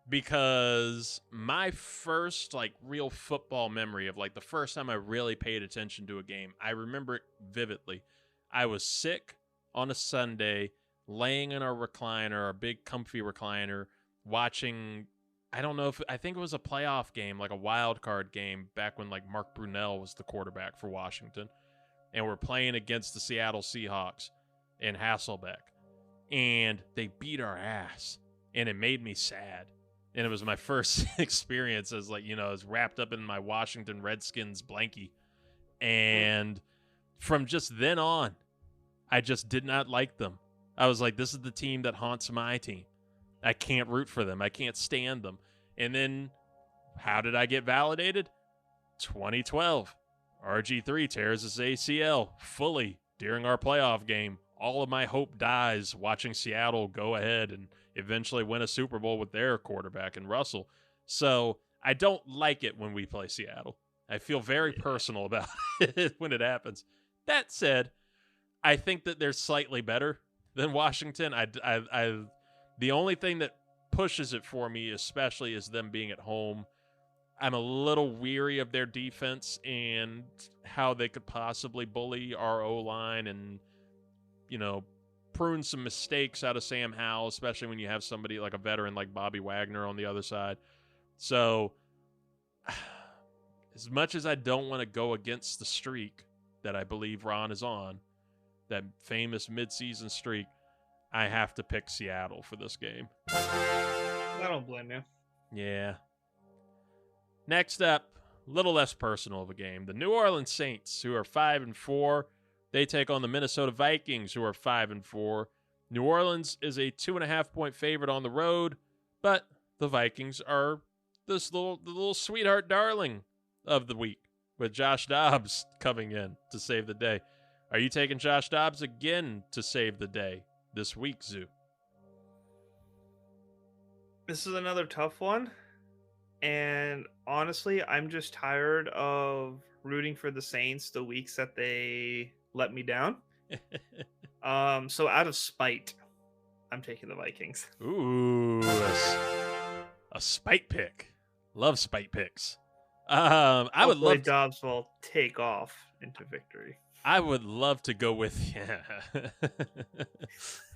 because my first like real football memory of like the first time I really paid attention to a game, I remember it vividly. I was sick on a Sunday, laying in our recliner, our big comfy recliner, watching, I think it was a playoff game, like a wild card game back when like Mark Brunell was the quarterback for Washington. And we're playing against the Seattle Seahawks in Hasselbeck. And they beat our ass. And it made me sad. And it was my first experience as like, I was wrapped up in my Washington Redskins blankie. And from just then on, I just did not like them. I was like, this is the team that haunts my team. I can't root for them. I can't stand them. And then how did I get validated? 2012. RG3 tears his ACL fully during our playoff game. All of my hope dies watching Seattle go ahead and eventually win a Super Bowl with their quarterback in Russell. So I don't like it when we play Seattle. I feel very personal about it when it happens. That said, I think that they're slightly better than Washington. The only thing that pushes it for me, especially, is them being at home. I'm a little weary of their defense and how they could possibly bully our O-line and, prune some mistakes out of Sam Howell, especially when you have somebody like a veteran like Bobby Wagner on the other side. So, as much as I don't want to go against the streak that I believe Ron is on, that famous midseason streak, I have to pick Seattle for this game. I don't blame you. Yeah. Next up, a little less personal of a game. The New Orleans Saints, who are 5-4, they take on the Minnesota Vikings, who are 5-4. New Orleans is a 2.5-point favorite on the road, but the Vikings are the little sweetheart darling of the week, with Josh Dobbs coming in to save the day. Are you taking Josh Dobbs again to save the day this week, Zoo? This is another tough one. And honestly, I'm just tired of rooting for the Saints the weeks that they let me down. So out of spite, I'm taking the Vikings. Ooh, a spite pick. Love spite picks. I would love Dobbs will take off into victory. I would love to go with you.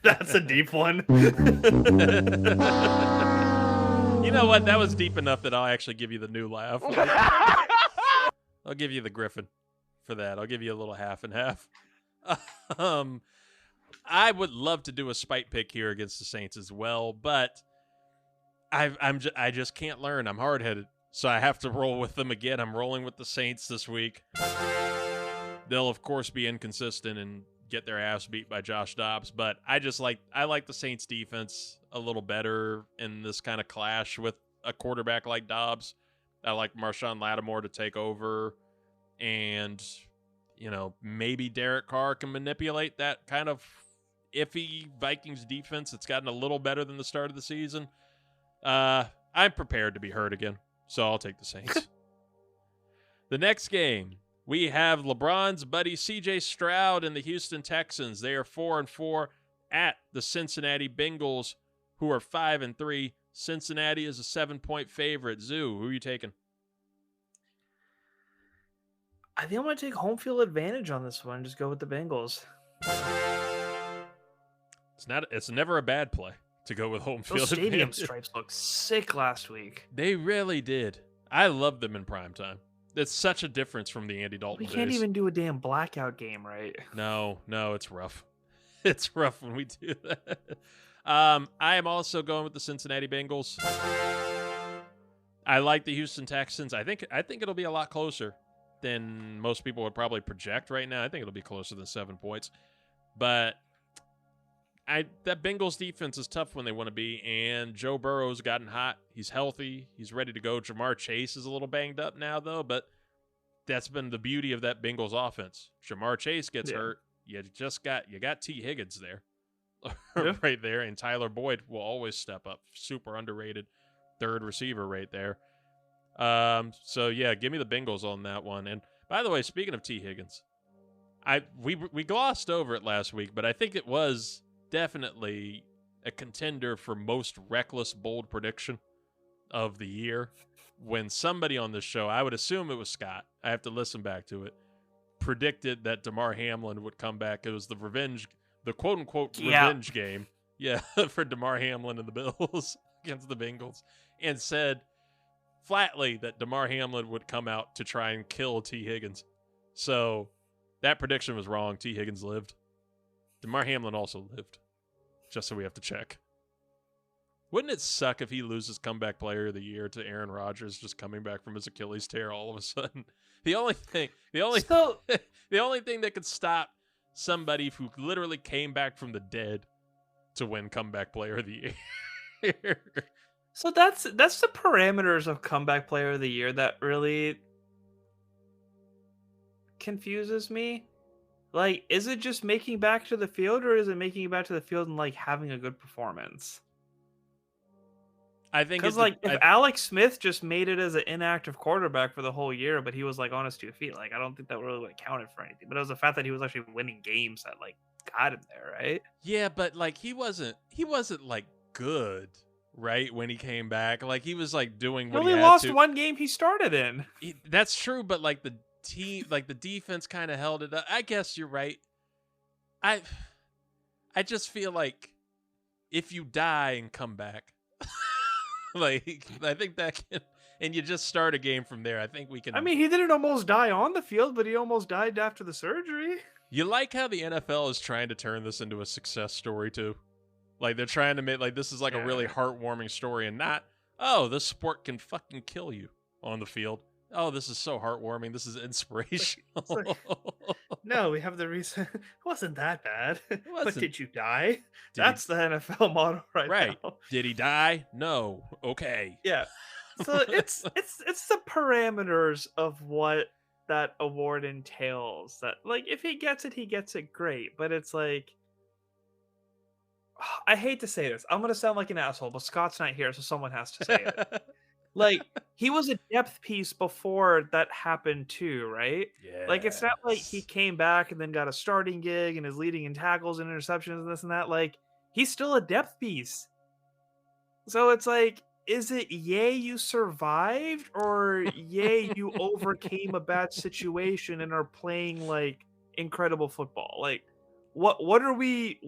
That's a deep one. You know what? That was deep enough that I'll actually give you the new laugh. I'll give you the Griffin for that. I'll give you a little half and half. I would love to do a spite pick here against the Saints as well, but I just can't learn. I'm hard-headed, so I have to roll with them again. I'm rolling with the Saints this week. They'll, of course, be inconsistent and get their ass beat by Josh Dobbs, but I like the Saints defense a little better in this kind of clash with a quarterback like Dobbs. I like Marshawn Lattimore to take over, and maybe Derek Carr can manipulate that kind of iffy Vikings defense. It's gotten a little better than the start of the season. I'm prepared to be hurt again, so I'll take the Saints. The next game, we have LeBron's buddy C.J. Stroud and the Houston Texans. They are 4-4 at the Cincinnati Bengals, who are 5-3. Cincinnati is a 7-point favorite. Zoo, who are you taking? I think I'm going to take home field advantage on this one. Just go with the Bengals. It's never a bad play to go with home field advantage. Those stadium advantage. stripes looked sick last week. They really did. I love them in primetime. It's such a difference from the Andy Dalton days. We can't even do a damn blackout game, right? No, it's rough. It's rough when we do that. I am also going with the Cincinnati Bengals. I like the Houston Texans. I think it'll be a lot closer than most people would probably project right now. I think it'll be closer than 7 points. But that Bengals defense is tough when they want to be, and Joe Burrow's gotten hot. He's healthy. He's ready to go. Jamar Chase is a little banged up now, though, but that's been the beauty of that Bengals offense. Jamar Chase gets hurt, you got T. Higgins there. Yeah. Right there, and Tyler Boyd will always step up. Super underrated third receiver right there. So yeah, give me the Bengals on that one. And by the way, speaking of T. Higgins, we glossed over it last week, but I think it was definitely a contender for most reckless, bold prediction of the year. When somebody on this show, I would assume it was Scott, I have to listen back to it, predicted that Damar Hamlin would come back. It was the quote-unquote revenge game, for Damar Hamlin and the Bills against the Bengals, and said flatly that Damar Hamlin would come out to try and kill T. Higgins. So that prediction was wrong. T. Higgins lived. Damar Hamlin also lived. Just so we have to check. Wouldn't it suck if he loses comeback player of the year to Aaron Rodgers just coming back from his Achilles tear all of a sudden? The only thing that could stop somebody who literally came back from the dead to win comeback player of the year. So that's the parameters of comeback player of the year that really confuses me. Like, is it just making back to the field, or is it making it back to the field and like having a good performance? I think because if Alex Smith just made it as an inactive quarterback for the whole year, but he was like on his 2 feet, like I don't think that really like counted for anything. But it was the fact that he was actually winning games that like got him there, right? Yeah, but like he wasn't like good, right? When he came back, like he was like doing what he only had lost to. one game he started in. That's true, but like the team, like the defense kind of held it up. I guess you're right. I just feel like if you die and come back. Like, I think that can, and you just start a game from there. I think we can. I mean, he didn't almost die on the field, but he almost died after the surgery. You like how the NFL is trying to turn this into a success story, too? Like, they're trying to make, like, this is like a really heartwarming story and not, oh, this sport can fucking kill you on the field. Oh, this is so heartwarming. This is inspirational. No, we have the reason. It wasn't that bad. But did you die? The NFL motto right now. Did he die? No. Okay. Yeah. So it's the parameters of what that award entails. That like if he gets it great. But it's like I hate to say this. I'm gonna sound like an asshole, but Scott's not here, so someone has to say it. Like, he was a depth piece before that happened too, right? Yeah. Like, it's not like he came back and then got a starting gig and is leading in tackles and interceptions and this and that. Like, he's still a depth piece. So it's like, is it yay you survived, or yay you overcame a bad situation and are playing like incredible football? Like, what are we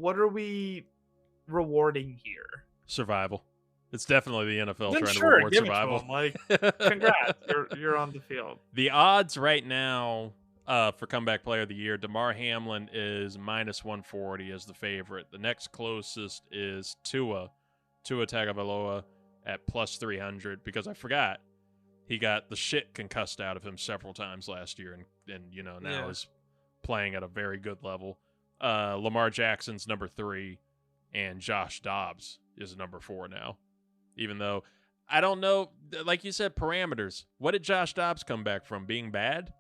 rewarding here? Survival. It's definitely the NFL then trying sure, to reward give survival. It to him. Like, congrats, you're on the field. The odds right now for comeback player of the year, Damar Hamlin is -140 as the favorite. The next closest is Tua Tagovailoa at +300, because I forgot he got the shit concussed out of him several times last year, and you know now is playing at a very good level. Lamar Jackson's number 3, and Josh Dobbs is number 4 now. Even though I don't know, like you said, parameters. What did Josh Dobbs come back from? Being bad?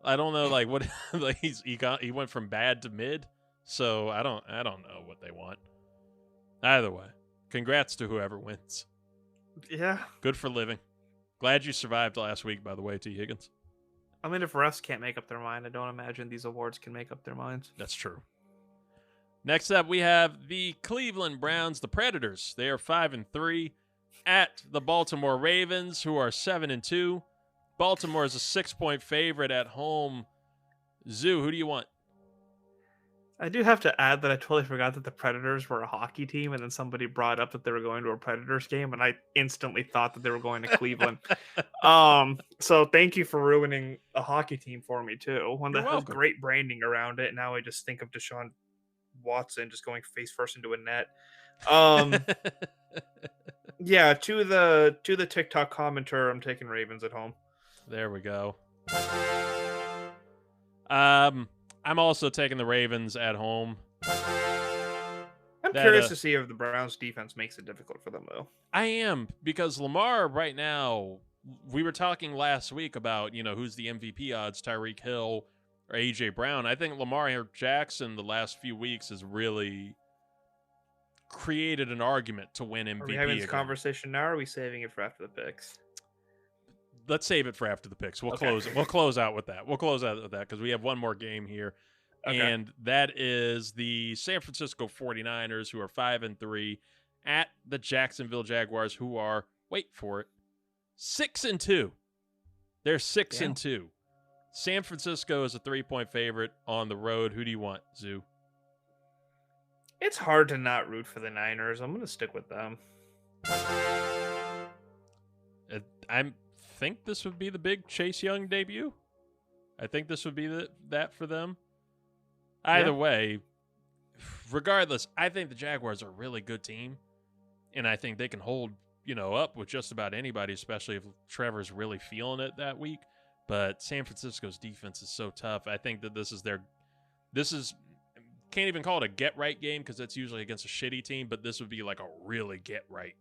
I don't know. Like what? Like he went from bad to mid. So I don't know what they want. Either way, congrats to whoever wins. Yeah. Good for living. Glad you survived last week, by the way, T. Higgins. I mean, if refs can't make up their mind, I don't imagine these awards can make up their minds. That's true. Next up, we have the Cleveland Browns, the Predators. They are 5-3 at the Baltimore Ravens, who are 7-2. Baltimore is a 6-point favorite at home. Zoo, who do you want? I do have to add that I totally forgot that the Predators were a hockey team, and then somebody brought up that they were going to a Predators game, and I instantly thought that they were going to Cleveland. So thank you for ruining a hockey team for me too. One that has great branding around it. Now I just think of Deshaun Watson just going face first into a net. Yeah, to the TikTok commenter, I'm taking Ravens at home. There we go. I'm also taking the Ravens at home. I'm curious to see if the Browns defense makes it difficult for them, though. I am, because Lamar right now, we were talking last week about, you know, who's the MVP odds, Tyreek Hill or A.J. Brown. I think Lamar Jackson the last few weeks has really created an argument to win MVP. Are we having this again. conversation now, or are we saving it for after the picks? Let's save it for after the picks. We'll Okay. close it. We'll close out with that. Because we have one more game here. Okay. And that is the San Francisco 49ers, who are 5-3, at the Jacksonville Jaguars, who are, wait for it, 6-2. They're 6-2. San Francisco is a 3-point favorite on the road. Who do you want, Zoo? It's hard to not root for the Niners. I'm going to stick with them. I think this would be the big Chase Young debut. I think this would be that for them. Either way, regardless, I think the Jaguars are a really good team, and I think they can hold, up with just about anybody, especially if Trevor's really feeling it that week. But San Francisco's defense is so tough. I think that this is can't even call it a get-right game because that's usually against a shitty team, but this would be like a really get-right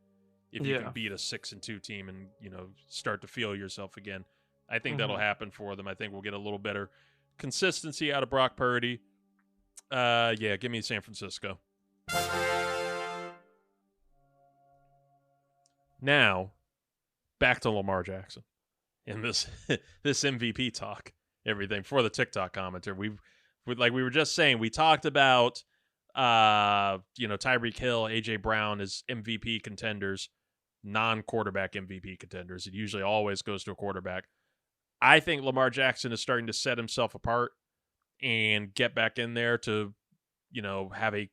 if you can beat a 6-2 team and, start to feel yourself again. I think that'll happen for them. I think we'll get a little better consistency out of Brock Purdy. Give me San Francisco. Now, back to Lamar Jackson in this MVP talk, everything for the TikTok commenter. Like we were just saying, we talked about, Tyreek Hill, AJ Brown as MVP contenders, non-quarterback MVP contenders. It usually always goes to a quarterback. I think Lamar Jackson is starting to set himself apart and get back in there to, have a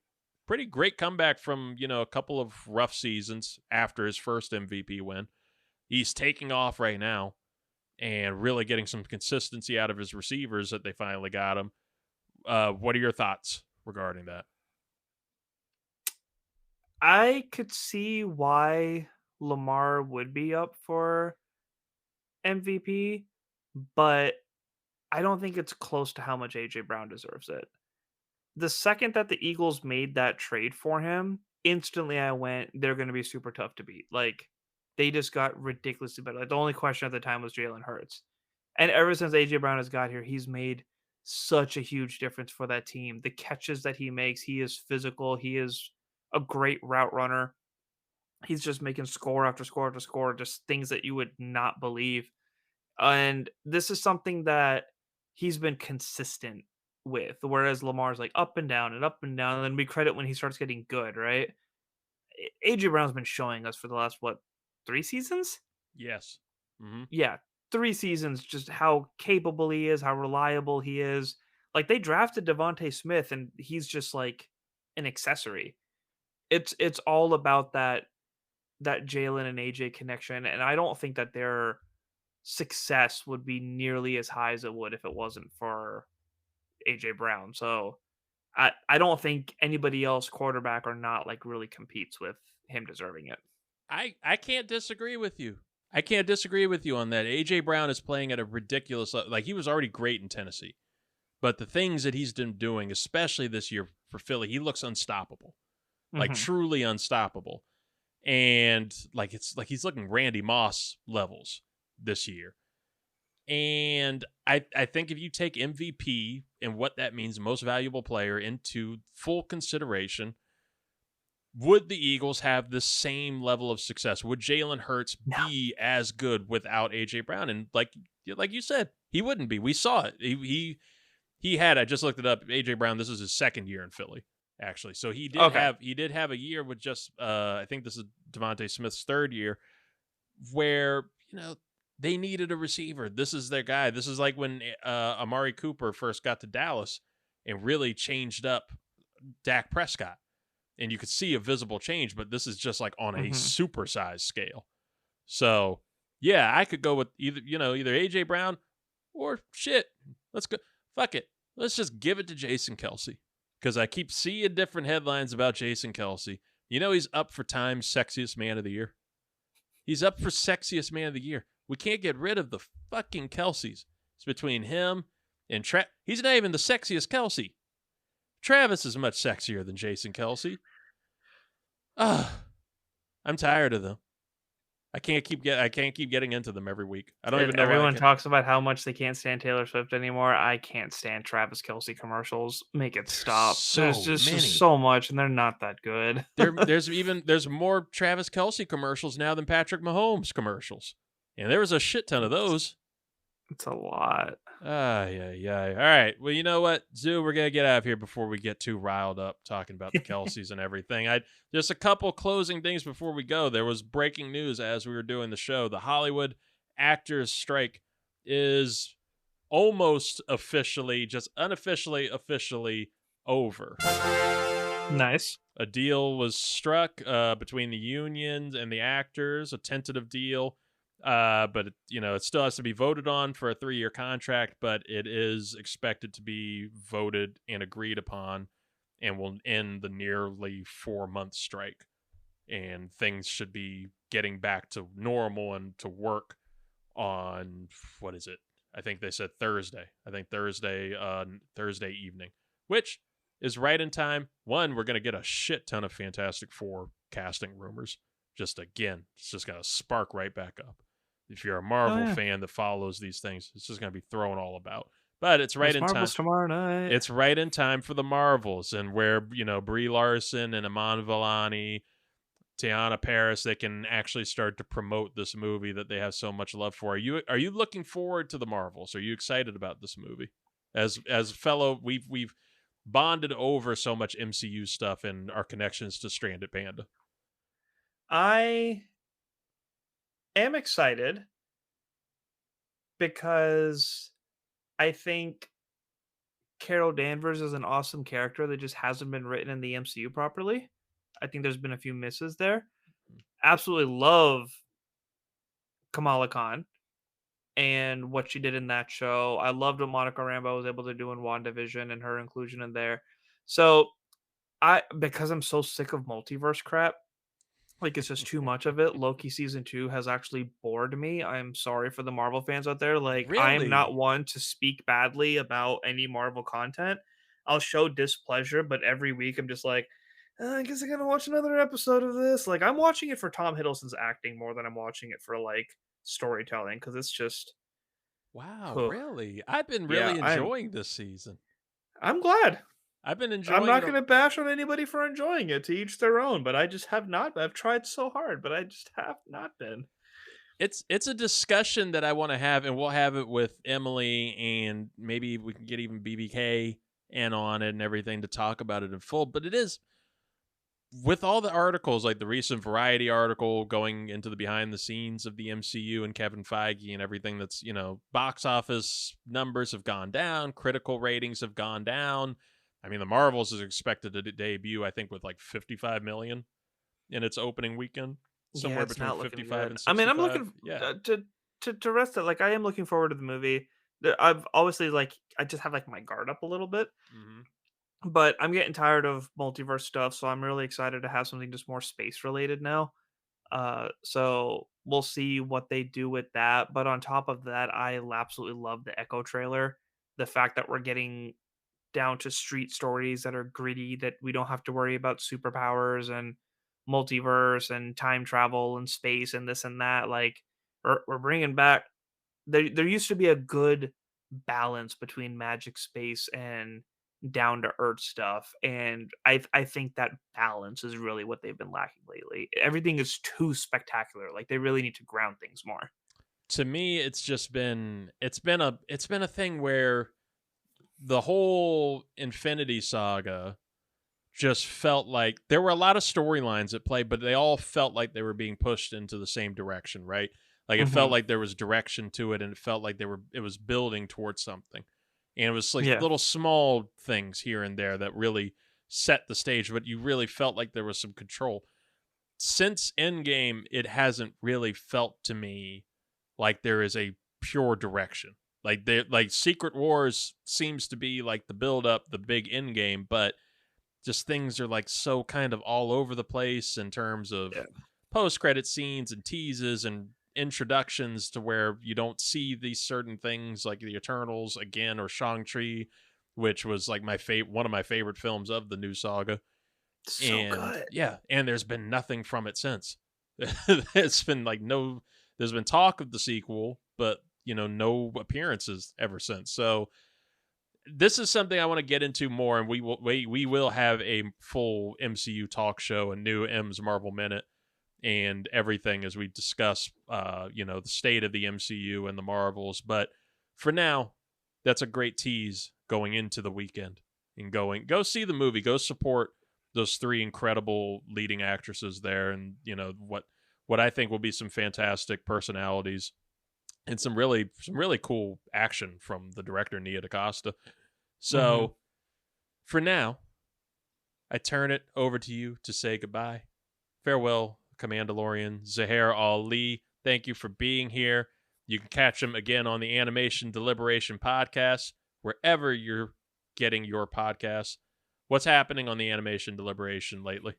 pretty great comeback from, a couple of rough seasons after his first MVP win. He's taking off right now and really getting some consistency out of his receivers that they finally got him. What are your thoughts regarding that? I could see why Lamar would be up for MVP, but I don't think it's close to how much AJ Brown deserves it. The second that the Eagles made that trade for him, instantly I went, they're going to be super tough to beat. Like, they just got ridiculously better. Like, the only question at the time was Jalen Hurts. And ever since AJ Brown has got here, he's made such a huge difference for that team. The catches that he makes, he is physical. He is a great route runner. He's just making score after score after score, just things that you would not believe. And this is something that he's been consistent with, whereas Lamar's like up and down and up and down. And then we credit when he starts getting good, right? AJ Brown's been showing us for the last, 3 seasons? Yes. Mm-hmm. Yeah, 3 seasons, just how capable he is, how reliable he is. Like, they drafted Devontae Smith, and he's just like an accessory. It's all about that Jalen and AJ connection, and I don't think that their success would be nearly as high as it would if it wasn't for AJ Brown. So I don't think anybody else, quarterback or not, like really competes with him deserving it. I can't disagree with you. I can't disagree with you on that. AJ Brown is playing at a ridiculous level. Like, he was already great in Tennessee, but the things that he's been doing, especially this year for Philly, he looks unstoppable, like truly unstoppable. And it's like he's looking Randy Moss levels this year. And I think if you take MVP and what that means, most valuable player, into full consideration, would the Eagles have the same level of success? Would Jalen Hurts be as good without AJ Brown? And like you said, he wouldn't be. We saw it. He had, I just looked it up, AJ Brown, this is his second year in Philly, actually. So he did have a year with just I think this is Devontae Smith's third year, where they needed a receiver. This is their guy. This is like when Amari Cooper first got to Dallas and really changed up Dak Prescott. And you could see a visible change, but this is just like on a supersized scale. So, yeah, I could go with either AJ Brown or shit. Let's go. Fuck it. Let's just give it to Jason Kelce, because I keep seeing different headlines about Jason Kelce. He's up for Time's Sexiest Man of the Year. He's up for Sexiest Man of the Year. We can't get rid of the fucking Kelces. It's between him and he's not even the sexiest Kelce. Travis is much sexier than Jason Kelce. I'm tired of them. I can't keep getting into them every week. I don't And even know why I everyone can. talks about how much they can't stand Taylor Swift anymore. I can't stand Travis Kelce commercials. Make it stop. There's So just many. so much, and they're not that good. There's more Travis Kelce commercials now than Patrick Mahomes commercials, and there was a shit ton of those. It's a lot. Yeah. All right. Well, you know what, Zoo, we're gonna get out of here before we get too riled up talking about the Kelseys and everything. Just a couple closing things before we go. There was breaking news as we were doing the show. The Hollywood actors strike is almost officially, just unofficially, officially over. Nice. A deal was struck between the unions and the actors, a tentative deal. But it still has to be voted on for a 3-year contract, but it is expected to be voted and agreed upon and will end the nearly 4-month strike. And things should be getting back to normal and to work on, what is it? I think they said Thursday. Thursday evening, which is right in time. One, we're going to get a shit ton of Fantastic Four casting rumors. It's just going to spark right back up. If you're a Marvel fan that follows these things, it's just going to be thrown all about. But it's right in Marvel's time. Tomorrow night. It's right in time for the Marvels, and where Brie Larson and Iman Vellani, Tiana Paris, they can actually start to promote this movie that they have so much love for. Are you looking forward to the Marvels? Are you excited about this movie? As fellow, we've bonded over so much MCU stuff and our connections to Stranded Panda. I am excited because I think Carol Danvers is an awesome character that just hasn't been written in the MCU properly. I think there's been a few misses there. Absolutely love Kamala Khan and what she did in that show. I loved what Monica Rambeau was able to do in WandaVision and her inclusion in there. So because I'm so sick of multiverse crap, like it's just too much of it. Loki season 2 has actually bored me. I'm sorry for the Marvel fans out there. Like, I am not Really? one to speak badly about any Marvel content. I'll show displeasure, but every week I'm just like, I guess I'm gonna watch another episode of this. Like, I'm watching it for Tom Hiddleston's acting more than I'm watching it for like storytelling, because it's just Wow, really? I've been yeah. really enjoying this season. I'm glad. I've been enjoying I'm not it. going to bash on anybody for enjoying it. To each their own, but I just have not. I've tried so hard, but I just have not been. It's a discussion that I want to have, and we'll have it with Emily, and maybe we can get even BBK in on it and everything to talk about it in full. But it is, with all the articles, like the recent Variety article going into the behind the scenes of the MCU and Kevin Feige and everything, that's, box office numbers have gone down, critical ratings have gone down. I mean, the Marvels is expected to debut, I think, with like 55 million in its opening weekend. Somewhere between 55 and 65. I mean, I'm looking to rest it. Like, I am looking forward to the movie. I've obviously, like, I just have like my guard up a little bit, but I'm getting tired of multiverse stuff, so I'm really excited to have something just more space related now. So we'll see what they do with that. But on top of that, I absolutely love the Echo trailer. The fact that we're getting down to street stories that are gritty, that we don't have to worry about superpowers and multiverse and time travel and space and this and that. Like, we're bringing back, there used to be a good balance between magic, space, and down to earth stuff, and I think that balance is really what they've been lacking lately. Everything is too spectacular. Like, they really need to ground things more. To me, it's been a thing where the whole Infinity Saga just felt like there were a lot of storylines at play, but they all felt like they were being pushed into the same direction, right? Like, it felt like there was direction to it, and it felt like it was building towards something. And it was like little small things here and there that really set the stage, but you really felt like there was some control. Since Endgame, it hasn't really felt to me like there is a pure direction. Like Secret Wars seems to be like the build up, the big end game, but just things are like so kind of all over the place in terms of post credit scenes and teases and introductions, to where you don't see these certain things like the Eternals again, or Shang-Chi, which was like one of my favorite films of the new saga. So good. Yeah, and there's been nothing from it since. It's been like there's been talk of the sequel, but no appearances ever since. So this is something I want to get into more, and we will have a full MCU talk show, a new M's Marvel Minute, and everything as we discuss the state of the MCU and the Marvels. But for now, that's a great tease going into the weekend. And go see the movie, go support those three incredible leading actresses there, and what I think will be some fantastic personalities and some really cool action from the director Nia DaCosta. So for now, I turn it over to you to say goodbye. Farewell, Commandalorian. Zuhair Ali, thank you for being here. You can catch him again on the Animation Deliberation podcast, wherever you're getting your podcasts. What's happening on the Animation Deliberation lately?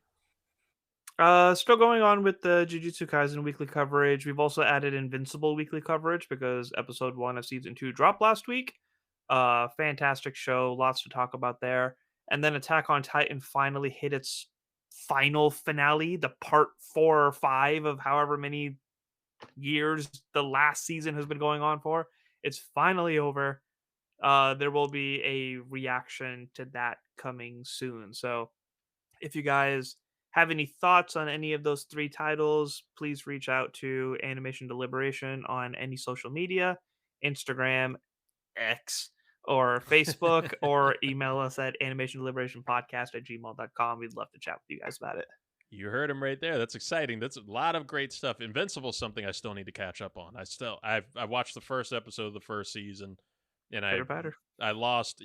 Still going on with the Jujutsu Kaisen weekly coverage. We've also added Invincible weekly coverage because episode 1 of season 2 dropped last week. Fantastic show, lots to talk about there. And then Attack on Titan finally hit its final finale, the part 4 or 5 of however many years the last season has been going on for. It's finally over. There will be a reaction to that coming soon. So if you guys have any thoughts on any of those 3 titles, please reach out to Animation Deliberation on any social media, Instagram, X, or Facebook, or email us at animationdeliberation.podcast@gmail.com. We'd love to chat with you guys about it. You heard him right there. That's exciting. That's a lot of great stuff. Invincible is something I still need to catch up on. I watched the first episode of the first season, and I lost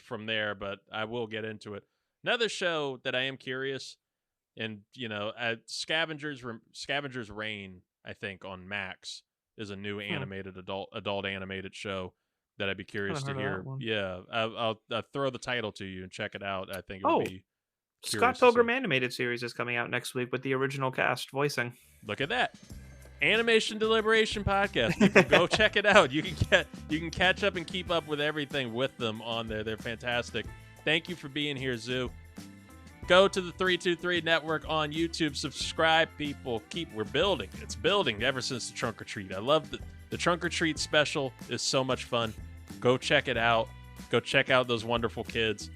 from there, but I will get into it. Another show that I am curious, and Scavenger's Reign, I think on Max, is a new animated adult animated show that I'd be curious to hear. Yeah, I'll throw the title to you and check it out. I think it would be. Scott Pilgrim animated series is coming out next week with the original cast voicing. Look at that. Animation Deliberation podcast. People, go check it out. You can catch up and keep up with everything with them on there. They're fantastic. Thank you for being here, Zoo. Go to the 323 Network on YouTube. Subscribe, people. We're building. It's building ever since the Trunk or Treat. I love the Trunk or Treat special is so much fun. Go check it out. Go check out those wonderful kids.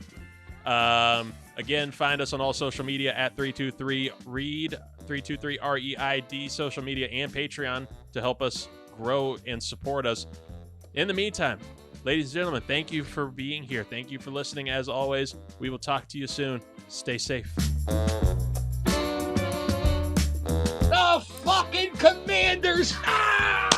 Again, find us on all social media at 323READ, 323REID, social media and Patreon to help us grow and support us. In the meantime, ladies and gentlemen, thank you for being here. Thank you for listening. As always, we will talk to you soon. Stay safe. The fucking Commanders! Ah!